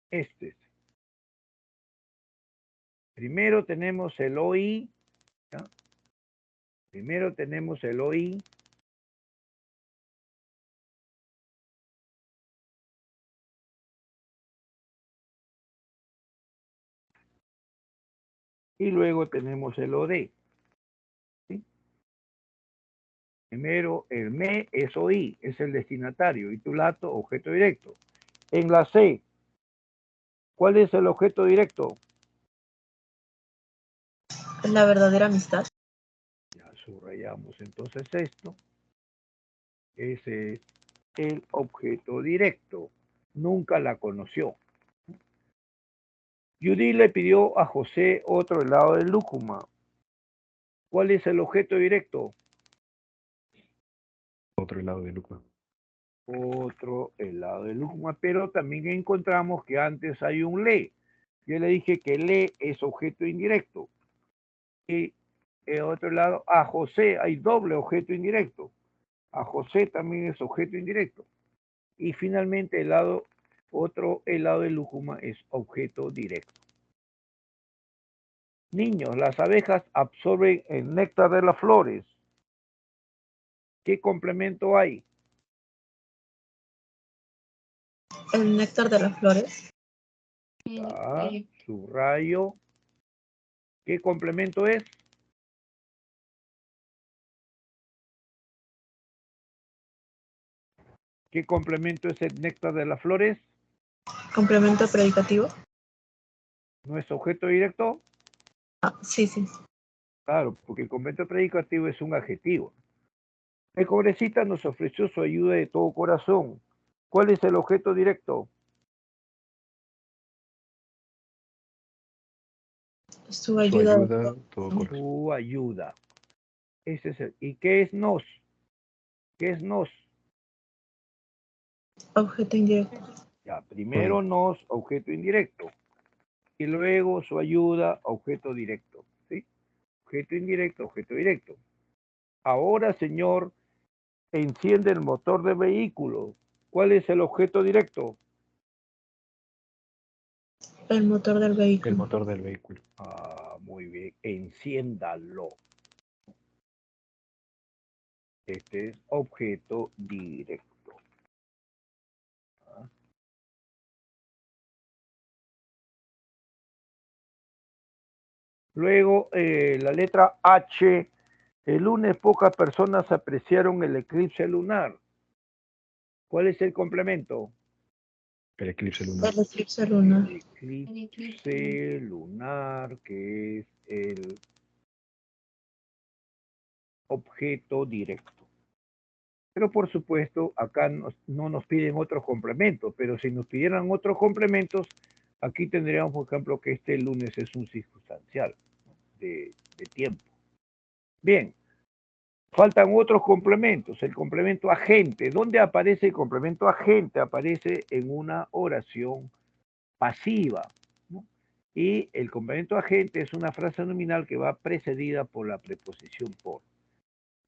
Este es. Primero tenemos el OI. ¿Ya? Primero tenemos el OI. Y luego tenemos el OD. ¿Sí? Primero, el ME es OI, es el destinatario, y tu lato, objeto directo. En la C, ¿cuál es el objeto directo? La verdadera amistad. Ya subrayamos entonces esto. Ese es el objeto directo. Nunca la conoció. Judy le pidió a José otro helado de lúcuma. ¿Cuál es el objeto directo? Otro helado de lúcuma. Otro helado de lúcuma, pero también encontramos que antes hay un le. Yo le dije que le es objeto indirecto. Y el otro lado, a José hay doble objeto indirecto. A José también es objeto indirecto. Y finalmente otro helado de lúcuma es objeto directo. Niños, las abejas absorben el néctar de las flores. ¿Qué complemento hay? El néctar de las flores. Subrayo. ¿Qué complemento es? ¿Qué complemento es el néctar de las flores? Complemento predicativo. ¿No es objeto directo? Sí, sí. Claro, porque el complemento predicativo es un adjetivo. El congresista nos ofreció su ayuda de todo corazón. ¿Cuál es el objeto directo? Su ayuda. Todo corazón. Su ayuda. Ese es ¿Y qué es nos? ¿Qué es nos? Objeto indirecto. Ya, primero nos, objeto indirecto. Y luego su ayuda, objeto directo. ¿Sí? Objeto indirecto, objeto directo. Ahora, señor, enciende el motor del vehículo. ¿Cuál es el objeto directo? El motor del vehículo. El motor del vehículo. Muy bien. Enciéndalo. Este es objeto directo. Luego, la letra H. El lunes pocas personas apreciaron el eclipse lunar. ¿Cuál es el complemento? El eclipse lunar. El eclipse lunar. El eclipse lunar, que es el objeto directo. Pero por supuesto, acá no nos piden otros complementos, pero si nos pidieran otros complementos, aquí tendríamos, por ejemplo, que este lunes es un circunstancial de tiempo. Bien, faltan otros complementos. El complemento agente. ¿Dónde aparece el complemento agente? Aparece en una oración pasiva, ¿no? Y el complemento agente es una frase nominal que va precedida por la preposición por.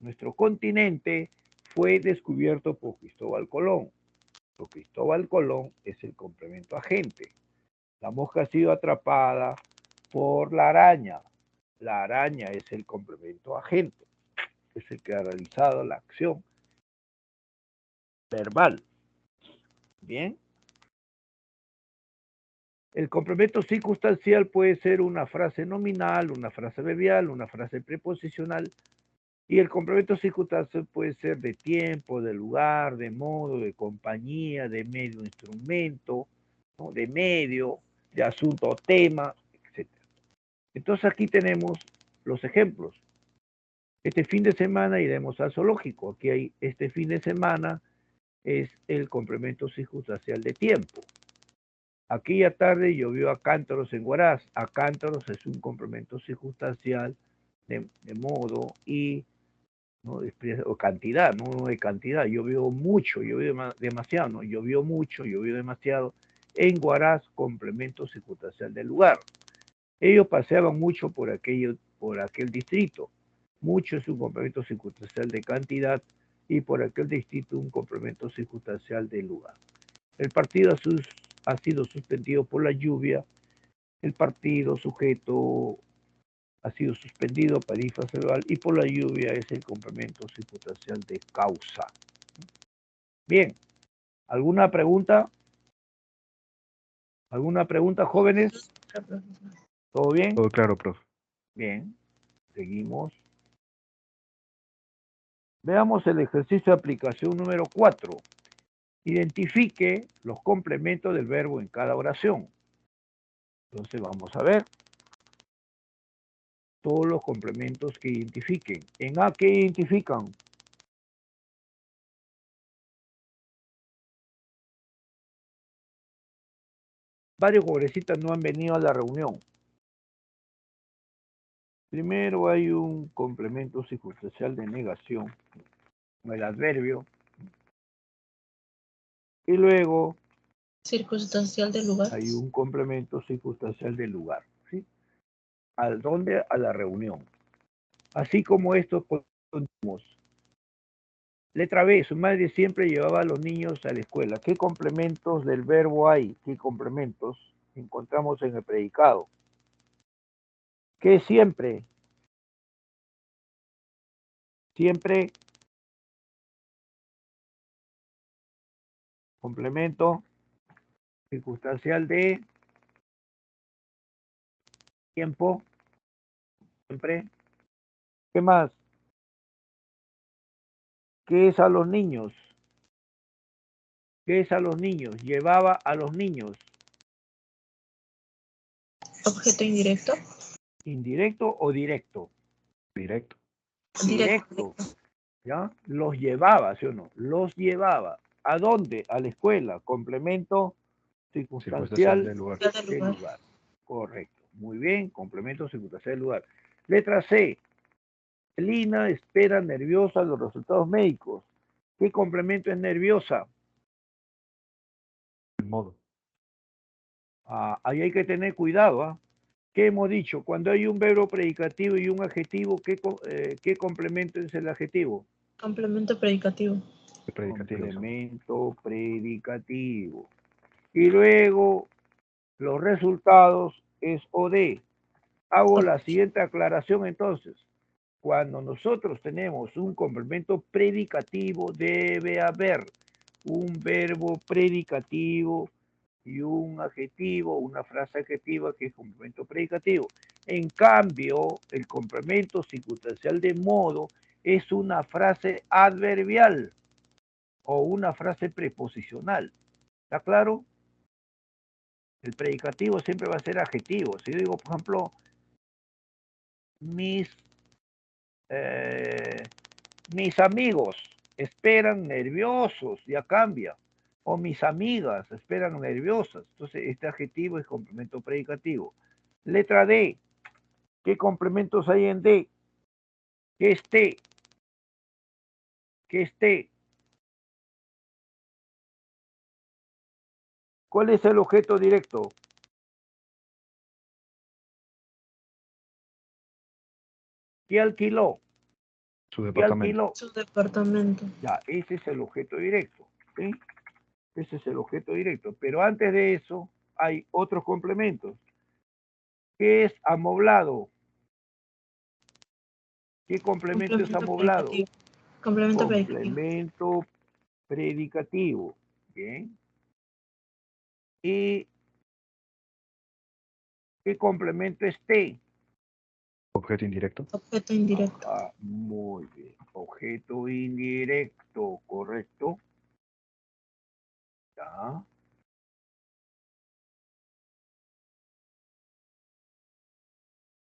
Nuestro continente fue descubierto por Cristóbal Colón. Por Cristóbal Colón es el complemento agente. La mosca ha sido atrapada por la araña. La araña es el complemento agente. Es el que ha realizado la acción verbal. Bien. El complemento circunstancial puede ser una frase nominal, una frase adverbial, una frase preposicional. Y el complemento circunstancial puede ser de tiempo, de lugar, de modo, de compañía, de medio instrumento, ¿no? De medio, de asunto o tema, etc. Entonces aquí tenemos los ejemplos. Este fin de semana iremos al zoológico. Aquí hay este fin de semana es el complemento circunstancial de tiempo. Aquella tarde llovió a cántaros en Huaraz. A cántaros es un complemento circunstancial de modo y ¿no? O cantidad, no de cantidad. Llovió mucho, llovió demasiado, no, llovió mucho, llovió demasiado. En Huaraz, complemento circunstancial del lugar. Ellos paseaban mucho por aquel distrito. Mucho es un complemento circunstancial de cantidad y por aquel distrito un complemento circunstancial del lugar. El partido ha sido suspendido por la lluvia. El partido sujeto ha sido suspendido para infrase verbal y por la lluvia es el complemento circunstancial de causa. Bien, ¿alguna pregunta? ¿Alguna pregunta, jóvenes? ¿Todo bien? Todo claro, profe. Bien, seguimos. Veamos el ejercicio de aplicación número 4. Identifique los complementos del verbo en cada oración. Entonces vamos a ver todos los complementos que identifiquen. ¿En A qué identifican? Varios congresistas no han venido a la reunión. Primero hay un complemento circunstancial de negación, el adverbio, y luego Circunstancial del lugar. hay un complemento circunstancial del lugar. ¿Sí? ¿A dónde? A la reunión. Así como esto continuamos. Letra B, su madre siempre llevaba a los niños a la escuela. ¿Qué complementos del verbo hay? ¿Qué complementos encontramos en el predicado? ¿Qué siempre? Siempre complemento circunstancial de tiempo. Siempre. ¿Qué más? ¿Qué es a los niños? ¿Qué es a los niños? Llevaba a los niños. Objeto indirecto. ¿Indirecto o directo? Directo. Directo. ¿Ya? Los llevaba, ¿sí o no? Los llevaba. ¿A dónde? A la escuela. Complemento Circunstancial circunstancial del lugar. del lugar. Correcto. Muy bien. Complemento circunstancial del lugar. Letra C. Lina espera nerviosa los resultados médicos. ¿Qué complemento es nerviosa? El modo. Ahí hay que tener cuidado. ¿Ah? ¿Qué hemos dicho? Cuando hay un verbo predicativo y un adjetivo, ¿qué complemento es el adjetivo? Complemento predicativo. El predicativo. Complemento predicativo. Y luego los resultados es OD. Hago la siguiente aclaración entonces. Cuando nosotros tenemos un complemento predicativo, debe haber un verbo predicativo y un adjetivo, una frase adjetiva que es complemento predicativo. En cambio, el complemento circunstancial de modo es una frase adverbial o una frase preposicional. ¿Está claro? El predicativo siempre va a ser adjetivo. Si yo digo, por ejemplo, mis amigos esperan nerviosos, ya cambia. O mis amigas esperan nerviosas. Entonces, este adjetivo es complemento predicativo. Letra D. ¿Qué complementos hay en D? ¿Qué esté? ¿Qué esté? ¿Cuál es el objeto directo? ¿Qué alquiló? Su ¿Qué departamento. alquiló? Su departamento. Ya, ese es el objeto directo. ¿Sí? Ese es el objeto directo. Pero antes de eso, hay otros complementos. ¿Qué es amoblado? ¿Qué complemento es Complemento amoblado? predicativo. Complemento predicativo. Complemento predicativo. Bien. ¿Y qué complemento es T? Objeto indirecto. Objeto indirecto. Ah, muy bien. Objeto indirecto, correcto. Ya.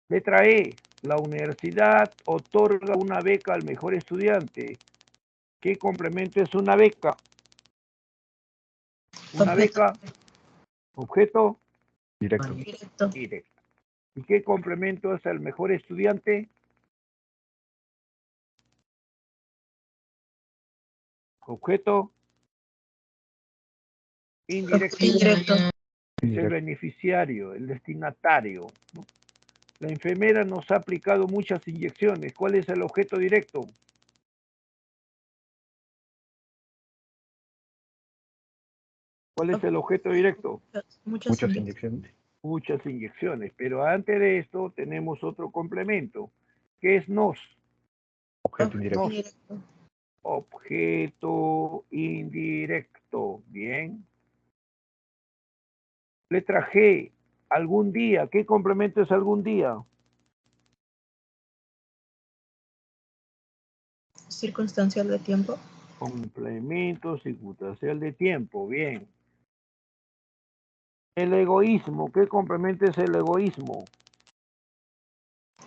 Letra E. La universidad otorga una beca al mejor estudiante. ¿Qué complemento es una beca? Una Objeto beca, objeto Directo. directo. directo. ¿Y qué complemento es el mejor estudiante? Objeto indirecto. Indirecto. Es el Indirecto. beneficiario, el destinatario, ¿no? La enfermera nos ha aplicado muchas inyecciones. ¿Cuál es el objeto directo? ¿Cuál es el objeto directo? Muchas Muchas inyecciones. inyecciones. Muchas inyecciones. Pero antes de esto tenemos otro complemento, que es nos. Objeto indirecto. Indirecto. Objeto indirecto. Bien. Letra G. Algún día. ¿Qué complemento es algún día? Circunstancial de tiempo. Complemento circunstancial de tiempo. Bien. El egoísmo. ¿Qué complemento es el egoísmo?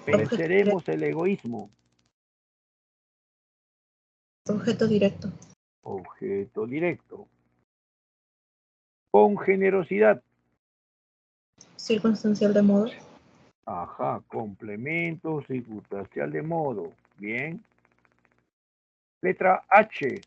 Venceremos el egoísmo. Objeto directo. Objeto directo. Con generosidad. Circunstancial de modo. Ajá, complemento circunstancial de modo. Bien. Letra H.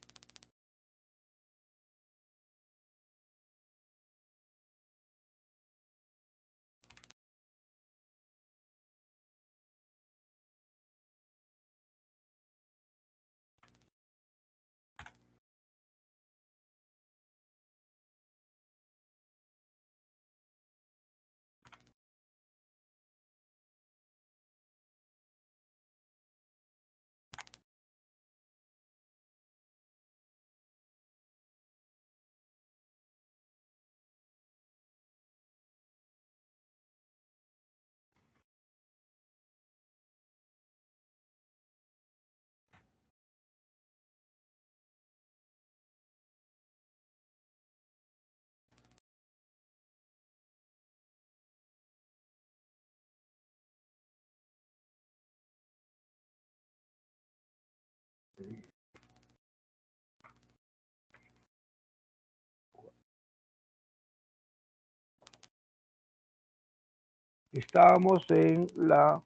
Estábamos en la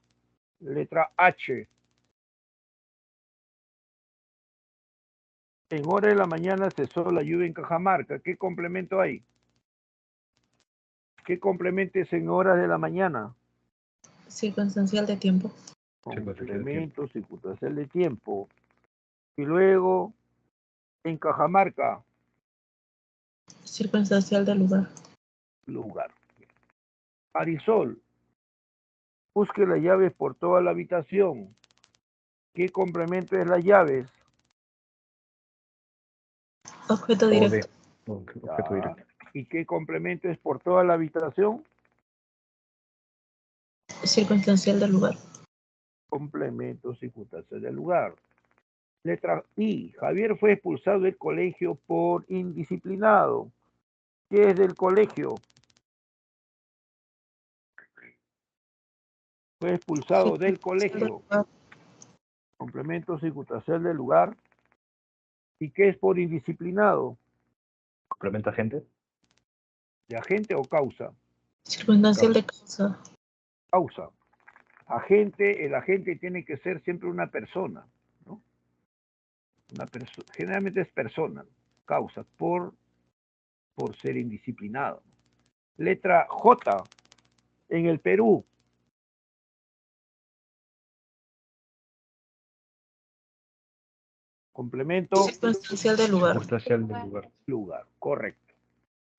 letra H. En hora de la mañana cesó la lluvia en Cajamarca. ¿Qué complemento hay? ¿Qué complemento es en horas de la mañana? Circunstancial de tiempo. Complemento circunstancial de tiempo. Y luego, en Cajamarca, Circunstancial de lugar. lugar. Marisol, busque las llaves por toda la habitación. ¿Qué complemento es las llaves? Objeto directo. Objeto directo. ¿Y qué complemento es por toda la habitación? Circunstancial del lugar. Complemento circunstancial del lugar. Letra I. Javier fue expulsado del colegio por indisciplinado. ¿Qué es del colegio? Fue expulsado del colegio. Complemento circunstancial del lugar. ¿Y qué es por indisciplinado? Complemento agente. ¿De agente o causa? Circunstancial de causa. Causa. Agente, el agente tiene que ser siempre una persona, ¿no? Generalmente es persona. Causa, por ser indisciplinado. Letra J. En el Perú, Complemento, Circunstancial del lugar. Circunstancial del lugar. lugar. Correcto.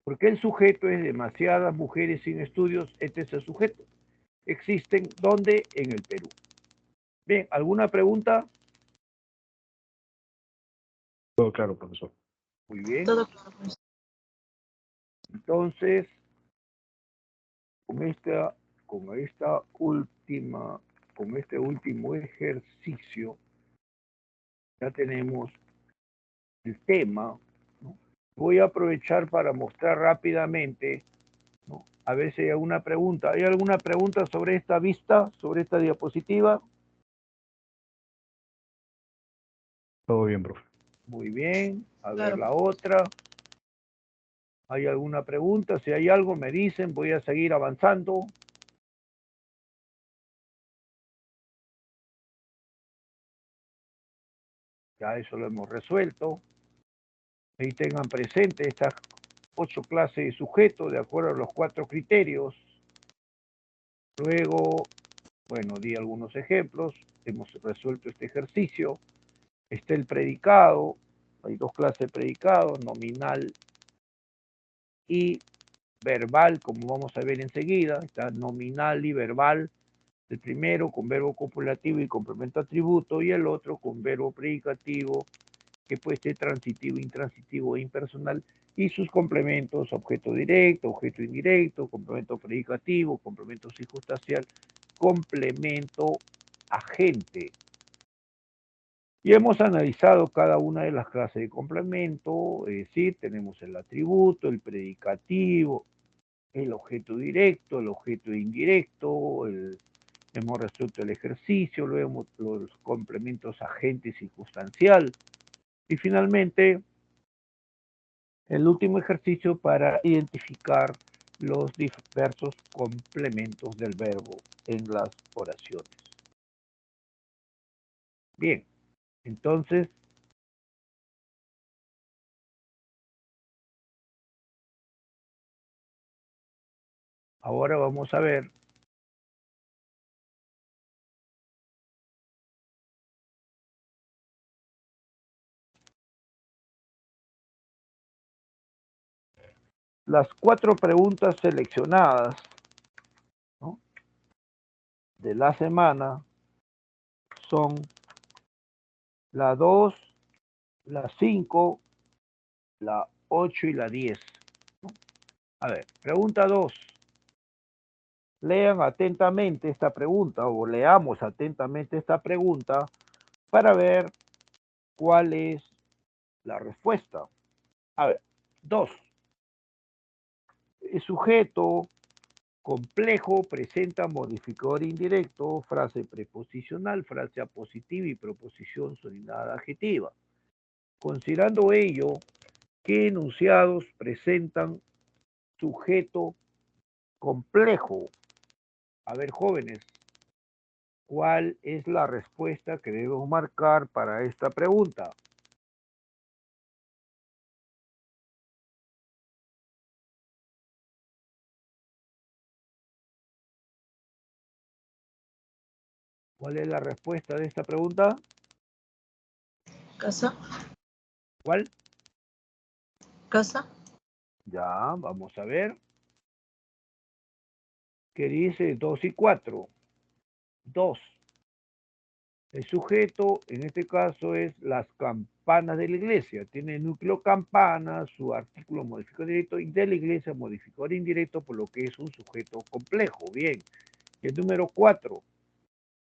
Porque el sujeto es demasiadas mujeres sin estudios. Este es el sujeto. Existen, ¿dónde? En el Perú. Bien, ¿alguna pregunta? Todo claro, profesor. Muy bien. Todo claro, pues. Entonces, con este último ejercicio, ya tenemos el tema, ¿no? Voy a aprovechar para mostrar rápidamente, ¿no? A ver si hay alguna pregunta. ¿Hay alguna pregunta sobre esta vista, sobre esta diapositiva? Todo bien, profe. Muy bien. A ver Claro. la otra. ¿Hay alguna pregunta? Si hay algo, me dicen. Voy a seguir avanzando. Ya eso lo hemos resuelto. Ahí tengan presente estas 8 clases de sujeto de acuerdo a los 4 criterios. Luego, bueno, di algunos ejemplos. Hemos resuelto este ejercicio. Está el predicado. Hay 2 clases de predicado, nominal y verbal, como vamos a ver enseguida. Está nominal y verbal. El primero con verbo copulativo y complemento atributo, y el otro con verbo predicativo, que puede ser transitivo, intransitivo e impersonal, y sus complementos, objeto directo, objeto indirecto, complemento predicativo, complemento circunstancial, complemento agente. Y hemos analizado cada una de las clases de complemento, es decir, tenemos el atributo, el predicativo, el objeto directo, el objeto indirecto, hemos resuelto el ejercicio, luego los complementos agente y circunstancial, y finalmente el último ejercicio para identificar los diversos complementos del verbo en las oraciones. Bien, entonces ahora vamos a ver las 4 preguntas seleccionadas, ¿no?, de la semana. Son la 2, la 5, la 8 y la 10. ¿no? A ver, pregunta 2. Lean atentamente esta pregunta, o leamos atentamente esta pregunta para ver cuál es la respuesta. A ver, 2. El sujeto complejo presenta modificador indirecto, frase preposicional, frase apositiva y proposición subordinada adjetiva. Considerando ello, ¿qué enunciados presentan sujeto complejo? A ver, jóvenes, ¿cuál es la respuesta que debemos marcar para esta pregunta? ¿Cuál es la respuesta de esta pregunta? Casa. ¿Cuál? Casa. Ya, vamos a ver. ¿Qué dice 2 y 4? 2. El sujeto, en este caso, es las campanas de la iglesia. Tiene núcleo campana, su artículo modificador directo, y de la iglesia modificador indirecto, por lo que es un sujeto complejo. Bien. El número 4.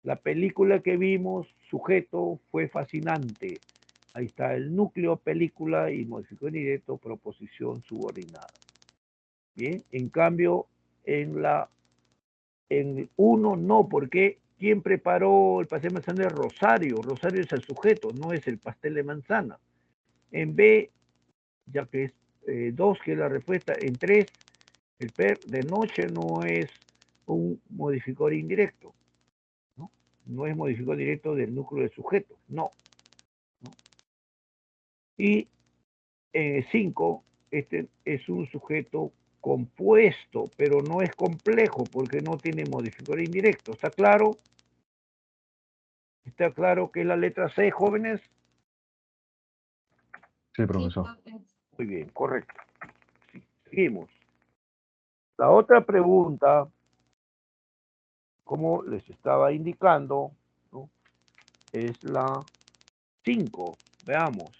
La película que vimos, sujeto, fue fascinante. Ahí está el núcleo, película y modificador indirecto, proposición subordinada. Bien. En cambio, en 1 no, porque ¿quién preparó el pastel de manzana? Es Rosario. Rosario es el sujeto, no es el pastel de manzana. En B, ya que es 2, que es la respuesta. En 3, el per de noche no es un modificador indirecto. No es modificador directo del núcleo del sujeto. No. Y en 5, este es un sujeto compuesto, pero no es complejo porque no tiene modificador indirecto. ¿Está claro? ¿Está claro que es la letra C, jóvenes? Sí, profesor. Muy bien, correcto. Sí, seguimos. La otra pregunta, como les estaba indicando, ¿no?, es la 5. Veamos.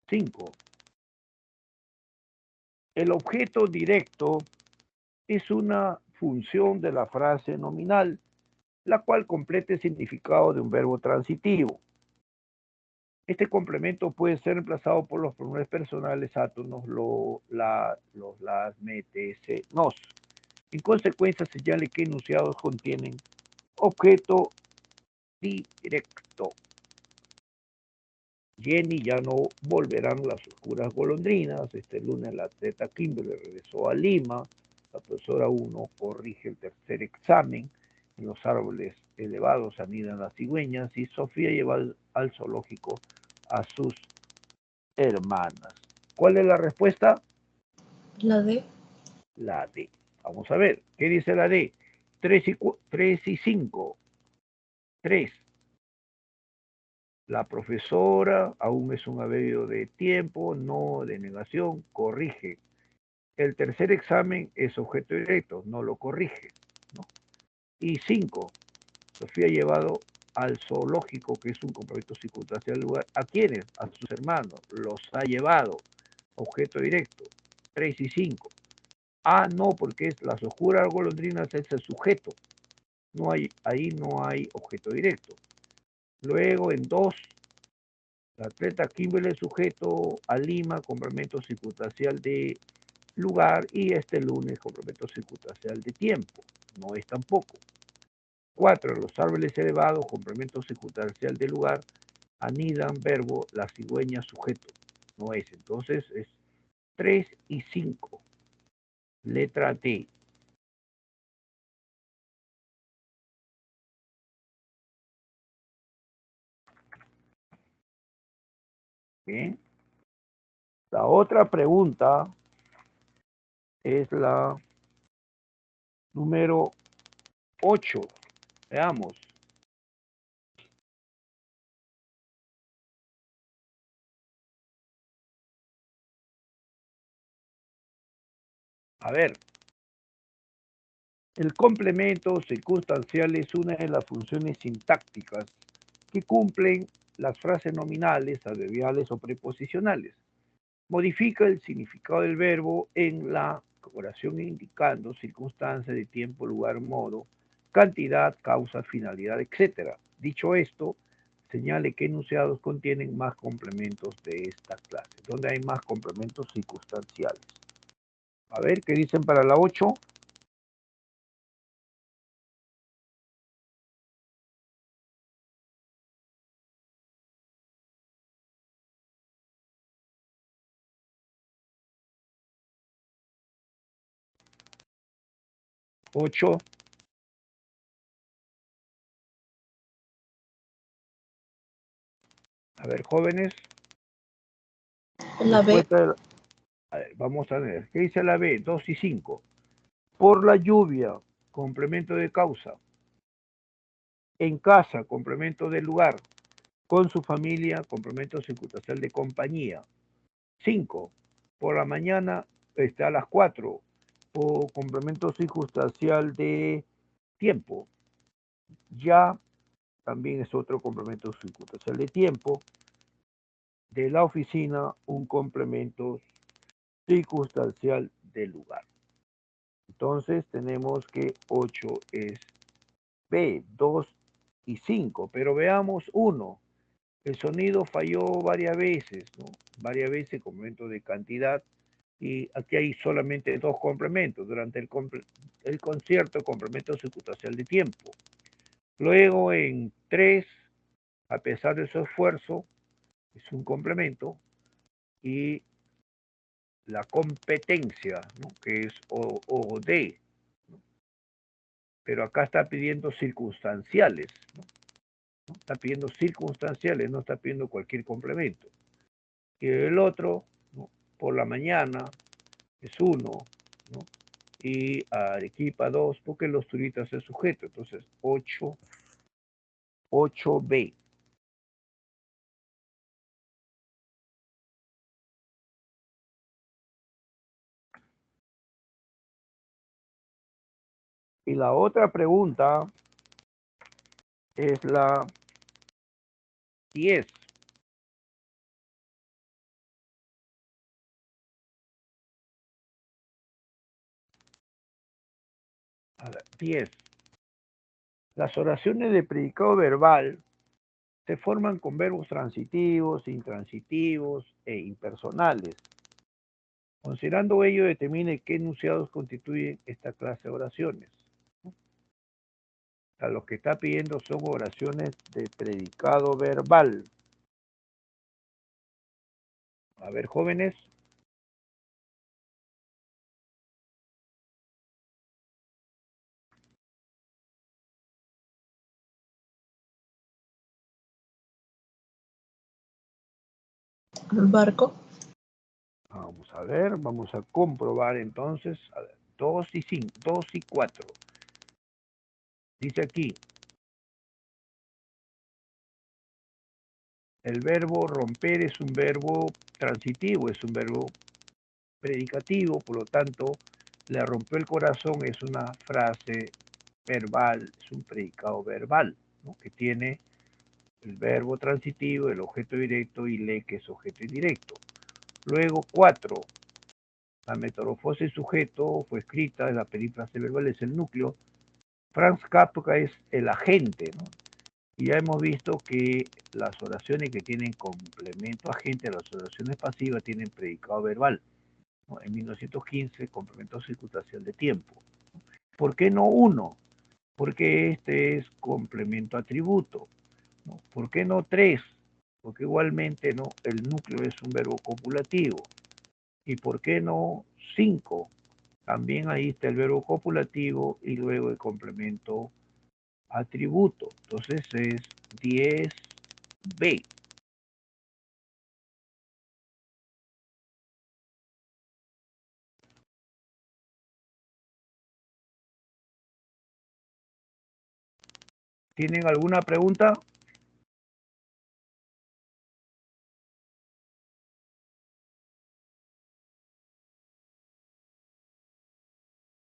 Cinco. El objeto directo es una función de la frase nominal, la cual completa el significado de un verbo transitivo. Este complemento puede ser reemplazado por los pronombres personales átonos, los, las, me, te, se, nos. En consecuencia, señale que enunciados contienen objeto directo. Jenny ya no volverán las oscuras golondrinas. Este lunes la atleta Kimberly regresó a Lima. La profesora 1 corrige el tercer examen. En los árboles elevados anidan las cigüeñas y Sofía lleva al zoológico a sus hermanas. ¿Cuál es la respuesta? La D. La D. Vamos a ver, ¿qué dice la D? 3 y 5. 3. La profesora aún es un adverbio de tiempo, no de negación, corrige. El tercer examen es objeto directo, no lo corrige, ¿no? Y 5. Sofía ha llevado al zoológico, que es un complemento circunstancial lugar. ¿A quiénes? A sus hermanos. Los ha llevado. Objeto directo. 3 y 5. Ah, no, porque es las oscuras golondrinas, es el sujeto. No hay, ahí no hay objeto directo. Luego en 2, la atleta Kimberly sujeto a Lima, complemento circunstancial de lugar, y este lunes complemento circunstancial de tiempo. No es tampoco. 4. Los árboles elevados, complemento circunstancial de lugar, anidan, verbo, la cigüeña, sujeto. No es. Entonces es 3 y 5. Letra D. Bien. La otra pregunta es la número 8. Veamos. A ver. El complemento circunstancial es una de las funciones sintácticas que cumplen las frases nominales, adverbiales o preposicionales. Modifica el significado del verbo en la oración indicando circunstancia de tiempo, lugar, modo, cantidad, causa, finalidad, etc. Dicho esto, señale que enunciados contienen más complementos de esta clase, donde hay más complementos circunstanciales. A ver, ¿qué dicen para la 8? Ocho. A ver, jóvenes. La B. A ver, vamos a ver. ¿Qué dice la B? 2 y 5. Por la lluvia, complemento de causa. En casa, complemento de lugar. Con su familia, complemento circunstancial de compañía. 5. Por la mañana, a las 4. O complemento circunstancial de tiempo. Ya también es otro complemento circunstancial de tiempo. De la oficina, un complemento circunstancial de lugar. Entonces tenemos que 8 es B, 2 y 5. Pero veamos 1. El sonido falló varias veces, ¿no? Varias veces, complemento de cantidad. Y aquí hay solamente 2 complementos. Durante el concierto, complemento circunstancial de tiempo. Luego en 3, a pesar de su esfuerzo, es un complemento. Y la competencia, ¿no?, que es o de, ¿no? Pero acá está pidiendo circunstanciales, ¿no? Está pidiendo circunstanciales, no está pidiendo cualquier complemento. Y el otro, ¿no?, por la mañana es 1, ¿no? Y Arequipa 2, porque los turistas es sujeto. Entonces 8 8B. Y la otra pregunta es la 10. A ver, 10. Las oraciones de predicado verbal se forman con verbos transitivos, intransitivos e impersonales. Considerando ello, determine qué enunciados constituyen esta clase de oraciones. A los que está pidiendo son oraciones de predicado verbal. A ver, jóvenes. Barco. Vamos a ver, vamos a comprobar entonces. A ver, 2 y 5, 2 y 4. Dice aquí, el verbo romper es un verbo transitivo, es un verbo predicativo, por lo tanto, le rompió el corazón es una frase verbal, es un predicado verbal, ¿no? Que tiene el verbo transitivo, el objeto directo y le, que es objeto indirecto. Luego, 4. La metamorfosis sujeto fue escrita en la perífrase verbal, es el núcleo. Franz Kafka es el agente, ¿no? Y ya hemos visto que las oraciones que tienen complemento agente, las oraciones pasivas tienen predicado verbal, ¿no? En 1915, complemento circunstancial de tiempo. ¿Por qué no 1? Porque este es complemento atributo, ¿no? ¿Por qué no 3? Porque igualmente, ¿no?, el núcleo es un verbo copulativo. ¿Y por qué no 5? También ahí está el verbo copulativo y luego el complemento atributo. Entonces es 10B. ¿Tienen alguna pregunta?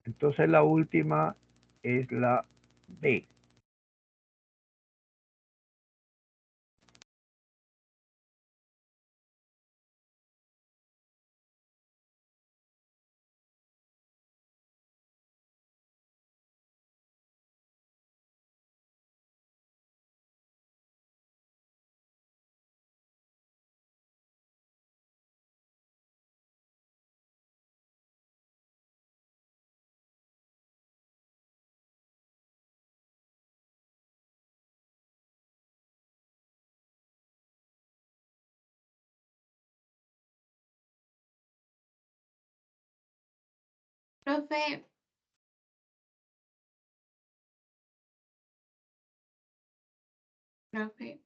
Entonces la última es la B. Profe, profe.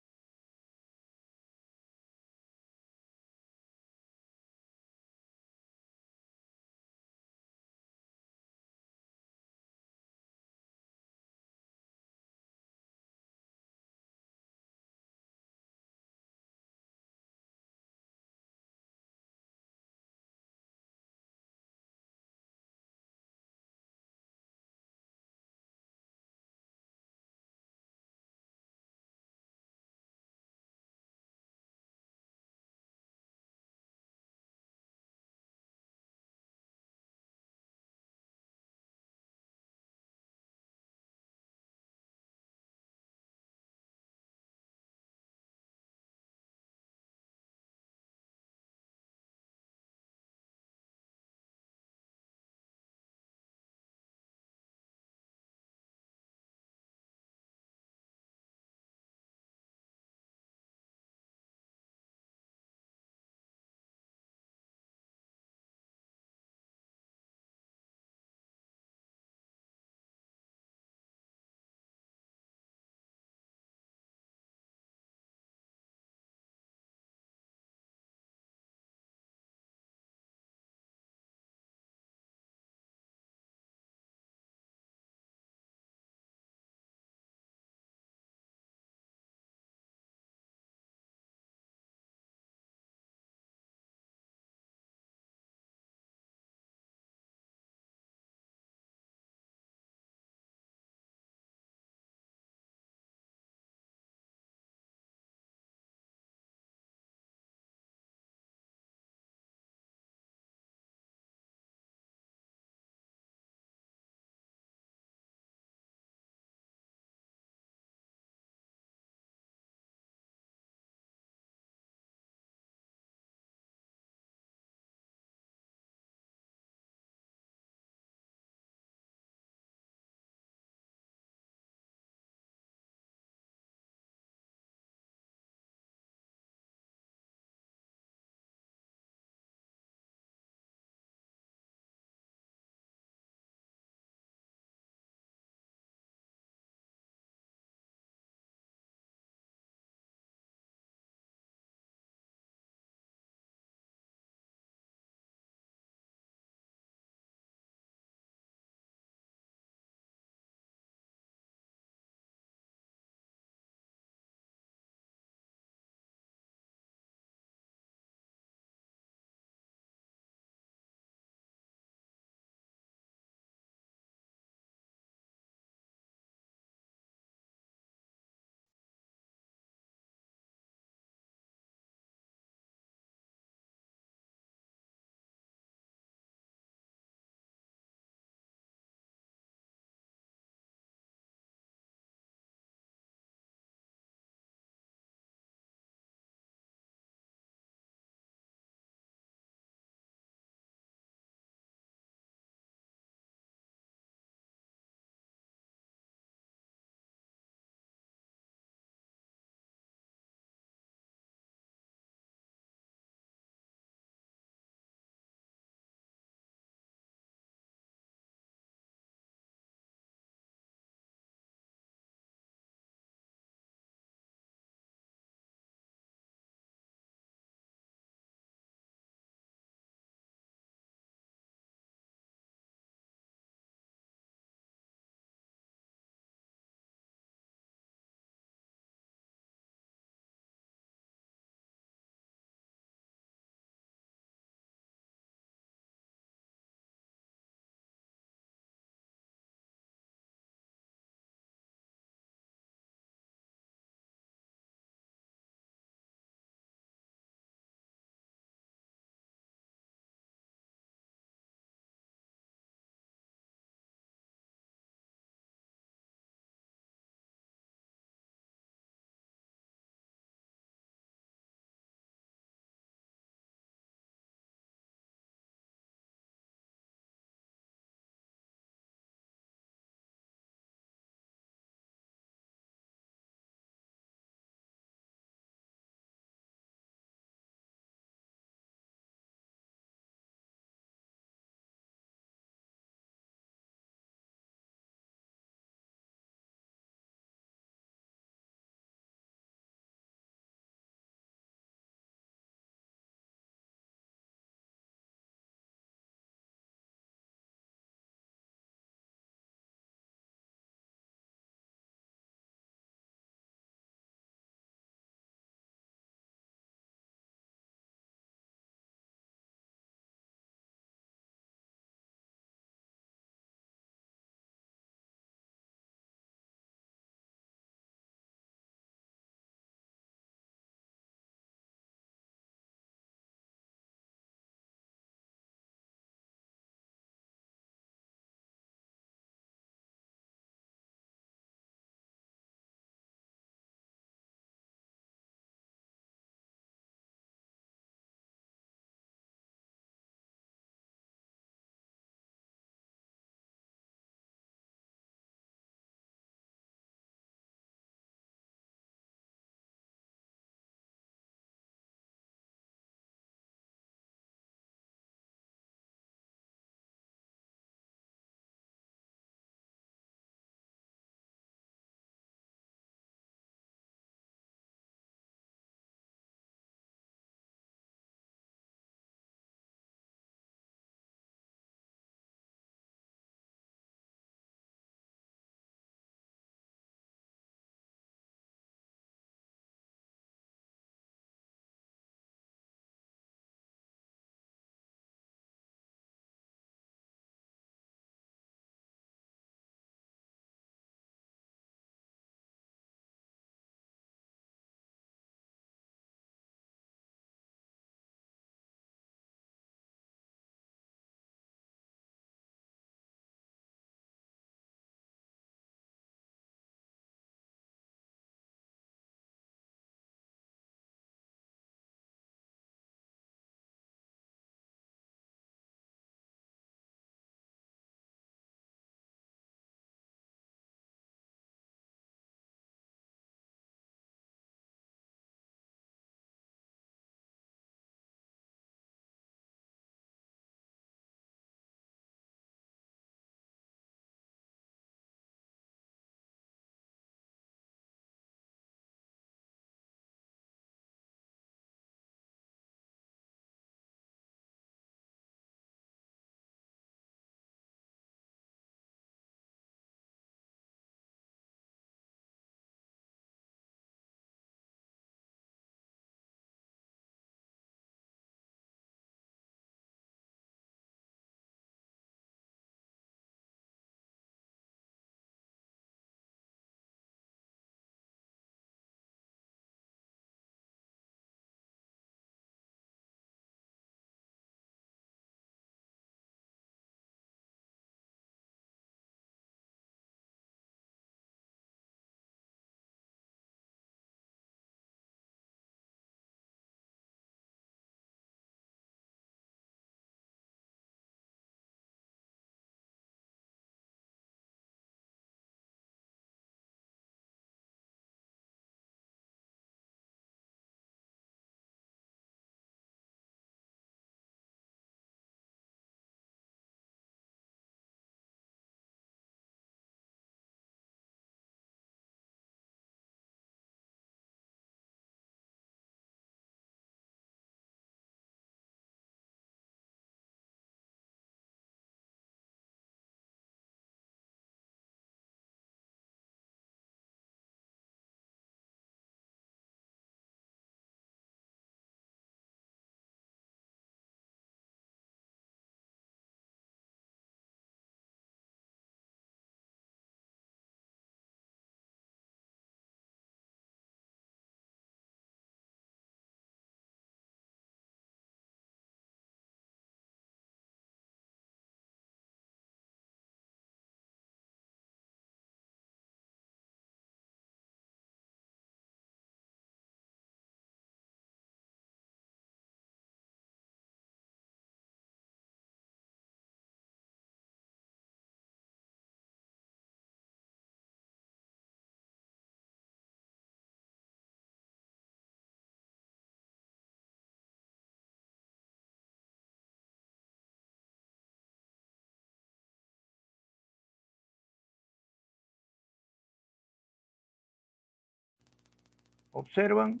¿Observan?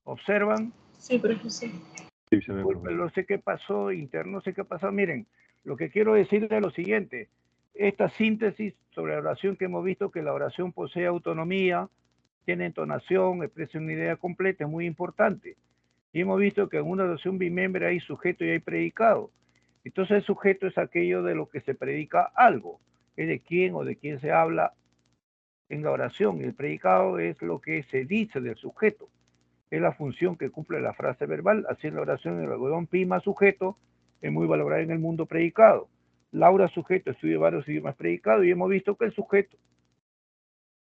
¿Observan? Sí, profesor. Sí, se ve, Disculpe, profe. no sé qué pasó, interno, no sé qué pasó. Miren, lo que quiero decirles es lo siguiente. Esta síntesis sobre la oración que hemos visto, que la oración posee autonomía, tiene entonación, expresa una idea completa, es muy importante. Y hemos visto que en una oración bimembre hay sujeto y hay predicado. Entonces el sujeto es aquello de lo que se predica algo, es de quién o de quién se habla en la oración. Y el predicado es lo que se dice del sujeto, es la función que cumple la frase verbal. Así en la oración el algodón pima sujeto es muy valorado en el mundo predicado. Laura sujeto estudia varios idiomas predicados y hemos visto que el sujeto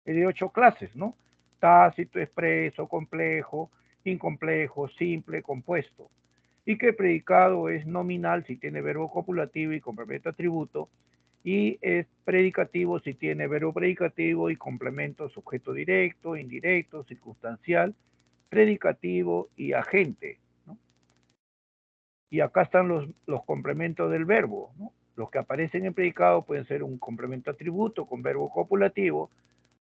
es de 8 clases, ¿no? Tácito, expreso, complejo, incomplejo, simple, compuesto. Y que el predicado es nominal si tiene verbo copulativo y complemento atributo, y es predicativo si tiene verbo predicativo y complemento sujeto directo, indirecto, circunstancial, predicativo y agente, ¿no? Y acá están los complementos del verbo, ¿no? Los que aparecen en predicado pueden ser un complemento atributo con verbo copulativo,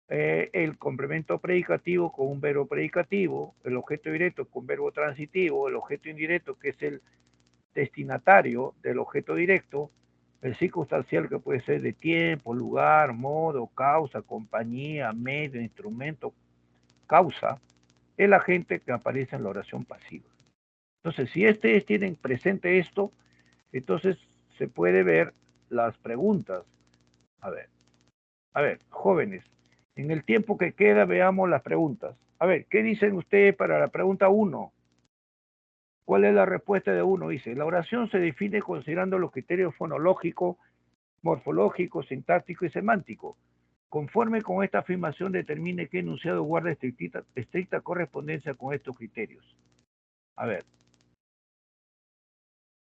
el complemento predicativo con un verbo predicativo, el objeto directo con verbo transitivo, el objeto indirecto que es el destinatario del objeto directo, el circunstancial que puede ser de tiempo, lugar, modo, causa, compañía, medio, instrumento, causa, el agente que aparece en la oración pasiva. Entonces, si ustedes tienen presente esto, entonces se puede ver las preguntas. A ver, jóvenes, en el tiempo que queda veamos las preguntas. A ver, ¿qué dicen ustedes para la pregunta 1? ¿Cuál es la respuesta de 1? Dice, la oración se define considerando los criterios fonológico, morfológico, sintáctico y semántico. Conforme con esta afirmación determine qué enunciado guarda estricta correspondencia con estos criterios. A ver,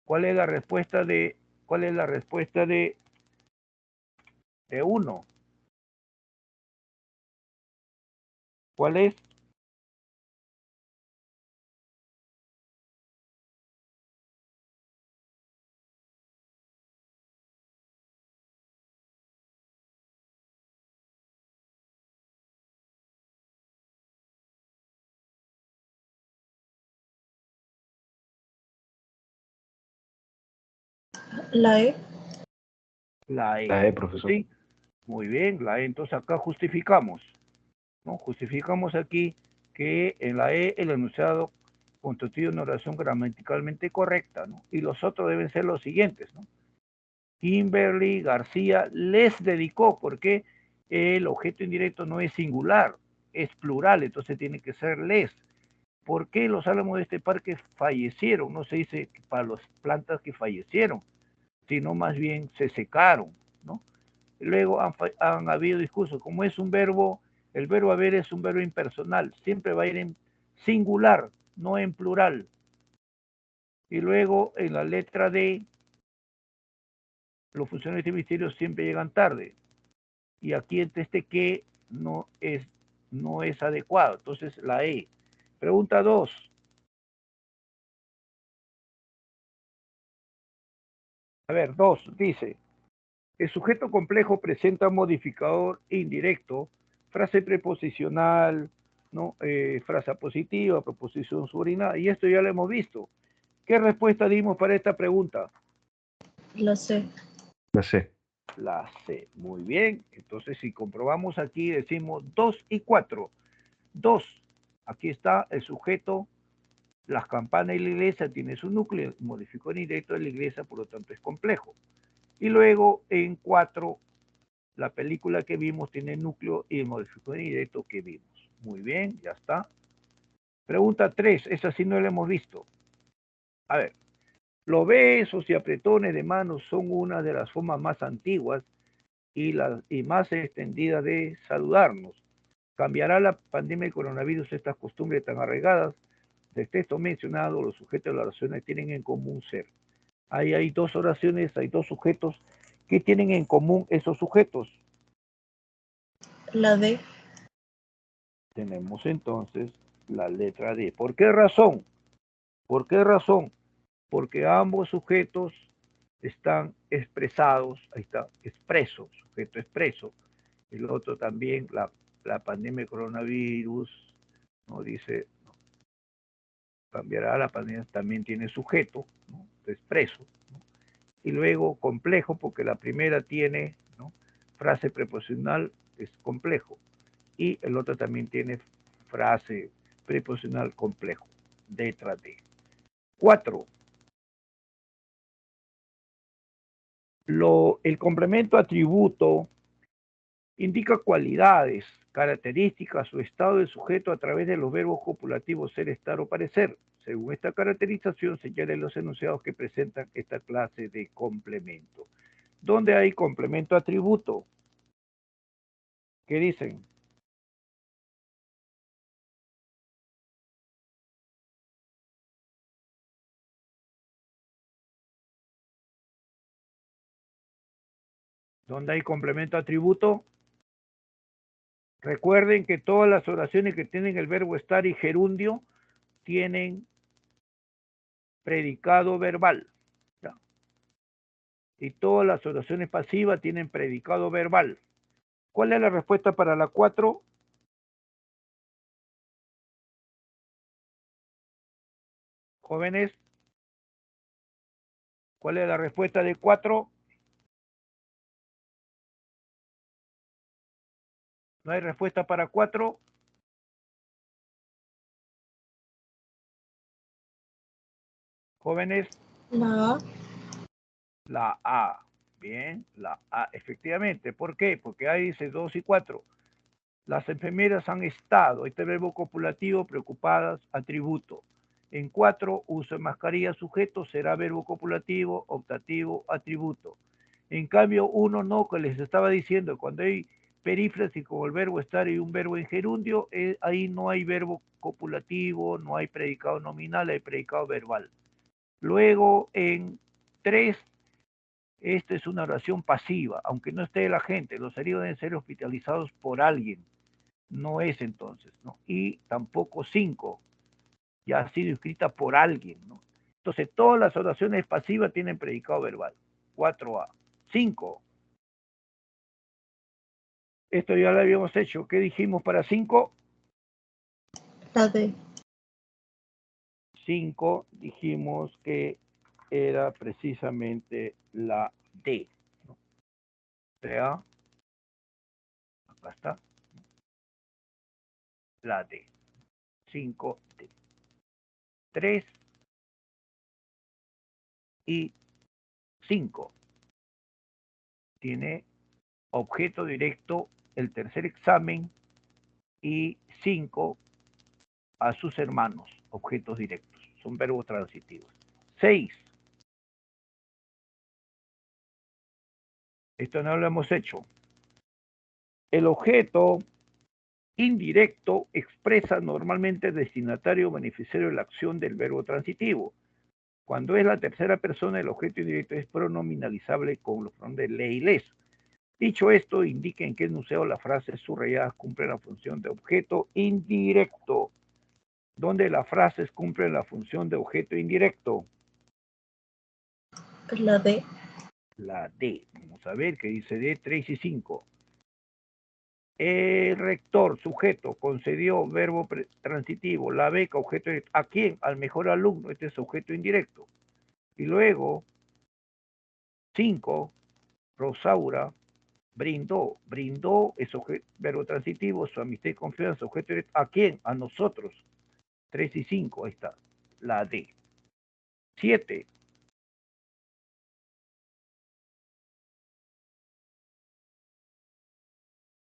¿cuál es la respuesta de 1? ¿Cuál es? La E. La E. La E, profesor. ¿Sí? Muy bien, la E. Entonces acá justificamos, ¿no? Justificamos aquí que en la E el enunciado constituye una oración gramaticalmente correcta, ¿no? Y los otros deben ser los siguientes, ¿no? Kimberly García les dedicó, porque el objeto indirecto no es singular, es plural, entonces tiene que ser les. ¿Por qué los álamos de este parque fallecieron? No se dice para las plantas que fallecieron, sino más bien se secaron, ¿no? Luego han habido discursos, como es un verbo, el verbo haber es un verbo impersonal, siempre va a ir en singular, no en plural. Y luego en la letra D, los funcionarios de ministerio siempre llegan tarde. Y aquí este que no es adecuado. Entonces la E. Pregunta 2. A ver, 2 dice, el sujeto complejo presenta un modificador indirecto, frase preposicional, ¿no? Frase positiva, proposición subordinada, y esto ya lo hemos visto. ¿Qué respuesta dimos para esta pregunta? La C. La C. La C. Muy bien. Entonces, si comprobamos aquí, decimos 2 y 4. 2. Aquí está el sujeto. Las campanas y la iglesia tiene su núcleo, modificador indirecto de la iglesia, por lo tanto es complejo. Y luego en 4, la película que vimos tiene núcleo y el modificador indirecto que vimos. Muy bien, ya está. Pregunta 3, esa sí no la hemos visto. A ver, los besos y apretones de manos son una de las formas más antiguas y más extendidas de saludarnos. ¿Cambiará la pandemia del coronavirus estas costumbres tan arraigadas? Del texto mencionado, los sujetos de las oraciones tienen en común ser. Ahí hay dos oraciones, hay dos sujetos. ¿Qué tienen en común esos sujetos? La D. Tenemos entonces la letra D. ¿Por qué razón? ¿Por qué razón? Porque ambos sujetos están expresados, ahí está, expreso, sujeto expreso. El otro también, la pandemia de coronavirus, ¿no? Dice, no, cambiará la pandemia, también tiene sujeto, ¿no? Expreso, ¿no? Y luego complejo, porque la primera tiene, ¿no? Frase preposicional, es complejo, y el otro también tiene frase preposicional complejo, letra D. 4. El complemento atributo indica cualidades, características o estado del sujeto a través de los verbos copulativos ser, estar o parecer. Según esta caracterización, señalen los enunciados que presentan esta clase de complemento. ¿Dónde hay complemento atributo? ¿Qué dicen? ¿Dónde hay complemento atributo? Recuerden que todas las oraciones que tienen el verbo estar y gerundio tienen predicado verbal. ¿Ya? Y todas las oraciones pasivas tienen predicado verbal. ¿Cuál es la respuesta para la 4? Jóvenes, ¿cuál es la respuesta de 4? ¿No hay respuesta para 4? Jóvenes, La A. la A. Bien, la A, efectivamente. ¿Por qué? Porque ahí dice 2 y 4. Las enfermeras han estado, este verbo copulativo, preocupadas, atributo. En 4, uso de mascarilla, sujeto, será verbo copulativo, optativo, atributo. En cambio, 1 no, que les estaba diciendo, cuando hay perífrasis como el verbo estar y un verbo en gerundio, ahí no hay verbo copulativo, no hay predicado nominal, hay predicado verbal. Luego, en 3, esta es una oración pasiva, aunque no esté la gente, los heridos deben ser hospitalizados por alguien. No es entonces, ¿no? Y tampoco 5, ya ha sido escrita por alguien, ¿no? Entonces, todas las oraciones pasivas tienen predicado verbal. 4A. 5. Esto ya lo habíamos hecho. ¿Qué dijimos para 5? La D. 5 dijimos que era precisamente la D, ¿no? O sea, acá está, la D. 5D. 3 y 5 tiene objeto directo el tercer examen y 5 a sus hermanos, objetos directos. Son verbos transitivos. 6. Esto no lo hemos hecho. El objeto indirecto expresa normalmente el destinatario o beneficiario de la acción del verbo transitivo. Cuando es la tercera persona, el objeto indirecto es pronominalizable con los pronombres le y les. Dicho esto, indica en qué enunciado las frases subrayadas cumplen la función de objeto indirecto, donde las frases cumplen la función de objeto indirecto. La D. La D. Vamos a ver qué dice D, 3 y 5. El rector, sujeto, concedió verbo transitivo, la beca, objeto directo. ¿A quién? Al mejor alumno, este es objeto indirecto. Y luego, 5, Rosaura brindó es verbo transitivo, su amistad y confianza, objeto directo. ¿A quién? A nosotros. 3 y 5, ahí está, la D. 7.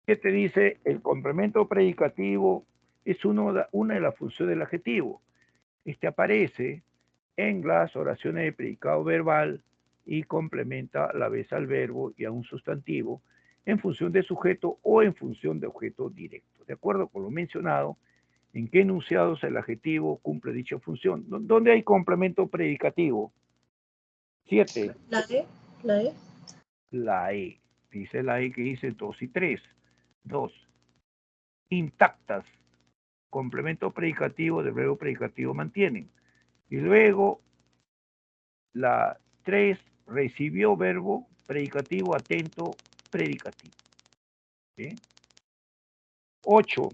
¿Qué te dice? El complemento predicativo es una de las funciones del adjetivo. Este aparece en las oraciones de predicado verbal y complementa a la vez al verbo y a un sustantivo en función de sujeto o en función de objeto directo. De acuerdo con lo mencionado, ¿en qué enunciados el adjetivo cumple dicha función? ¿Dónde hay complemento predicativo? 7. La E. La E. La E. Dice la E que dice 2 y 3. 2. Intactas. Complemento predicativo del verbo predicativo mantienen. Y luego la 3 recibió verbo predicativo atento predicativo. ¿Sí? 8.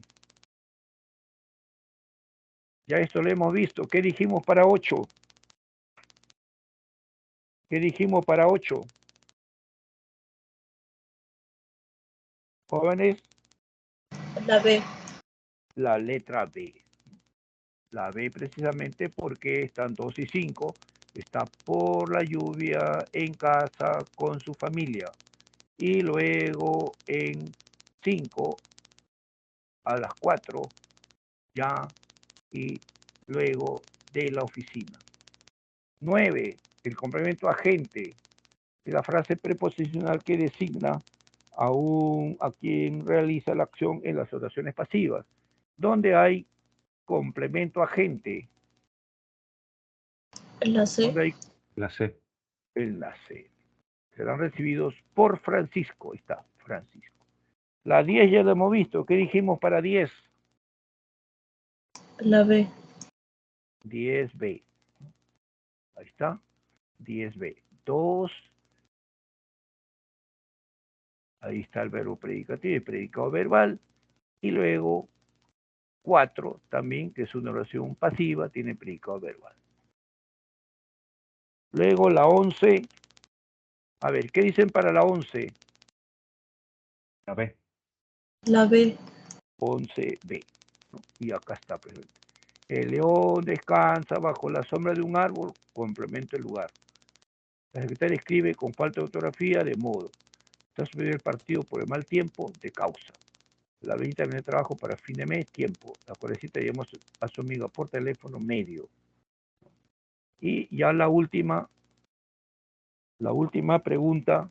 Ya esto lo hemos visto. ¿Qué dijimos para 8? ¿Qué dijimos para 8? Jóvenes, La B. la letra B. La B precisamente porque están 2 y 5. Está por la lluvia en casa con su familia. Y luego en 5 a las 4 ya y luego de la oficina. 9. El complemento agente es la frase preposicional que designa a quien realiza la acción en las oraciones pasivas, donde hay complemento agente, La C. donde hay La C. enlace. Serán recibidos por Francisco. Ahí está, Francisco. La 10 ya lo hemos visto. ¿Qué dijimos para 10? La B. 10B. Ahí está. 10B. 2. Ahí está el verbo predicativo y predicado verbal. Y luego 4 también, que es una oración pasiva, tiene predicado verbal. Luego la 11. A ver, ¿qué dicen para la 11? La B. La B. 11B. ¿no? Y acá está presente. El león descansa bajo la sombra de un árbol, complementa el lugar. La secretaria escribe con falta de ortografía de modo. Está suspendido el partido por el mal tiempo de causa. La visita viene de trabajo para fin de mes, tiempo. La cuarecita llamó a su amiga por teléfono medio. Y ya la última pregunta,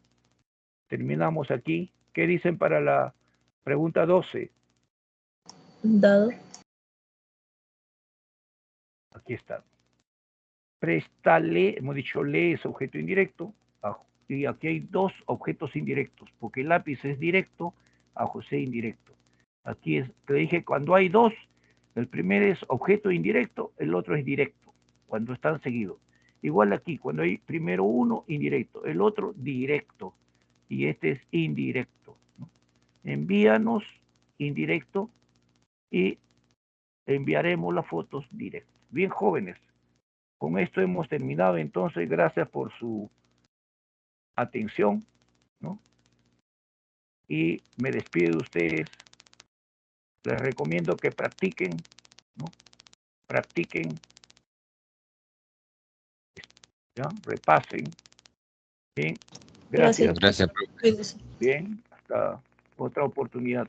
terminamos aquí. ¿Qué dicen para la pregunta 12? Dado. Aquí está. Préstale, hemos dicho le es objeto indirecto, y aquí hay dos objetos indirectos, porque el lápiz es directo, a José indirecto. Aquí es, te dije, cuando hay dos, el primero es objeto indirecto, el otro es directo, cuando están seguidos. Igual aquí, cuando hay primero uno, indirecto, el otro directo, y este es indirecto. ¿no? Envíanos indirecto y enviaremos las fotos directas. Bien, jóvenes. Con esto hemos terminado, entonces, gracias por su atención, ¿no? Y me despido de ustedes. Les recomiendo que practiquen, ¿no? Practiquen, ¿ya? Repasen. Bien, gracias. Gracias. Gracias, profe. Cuídese. Bien, hasta otra oportunidad.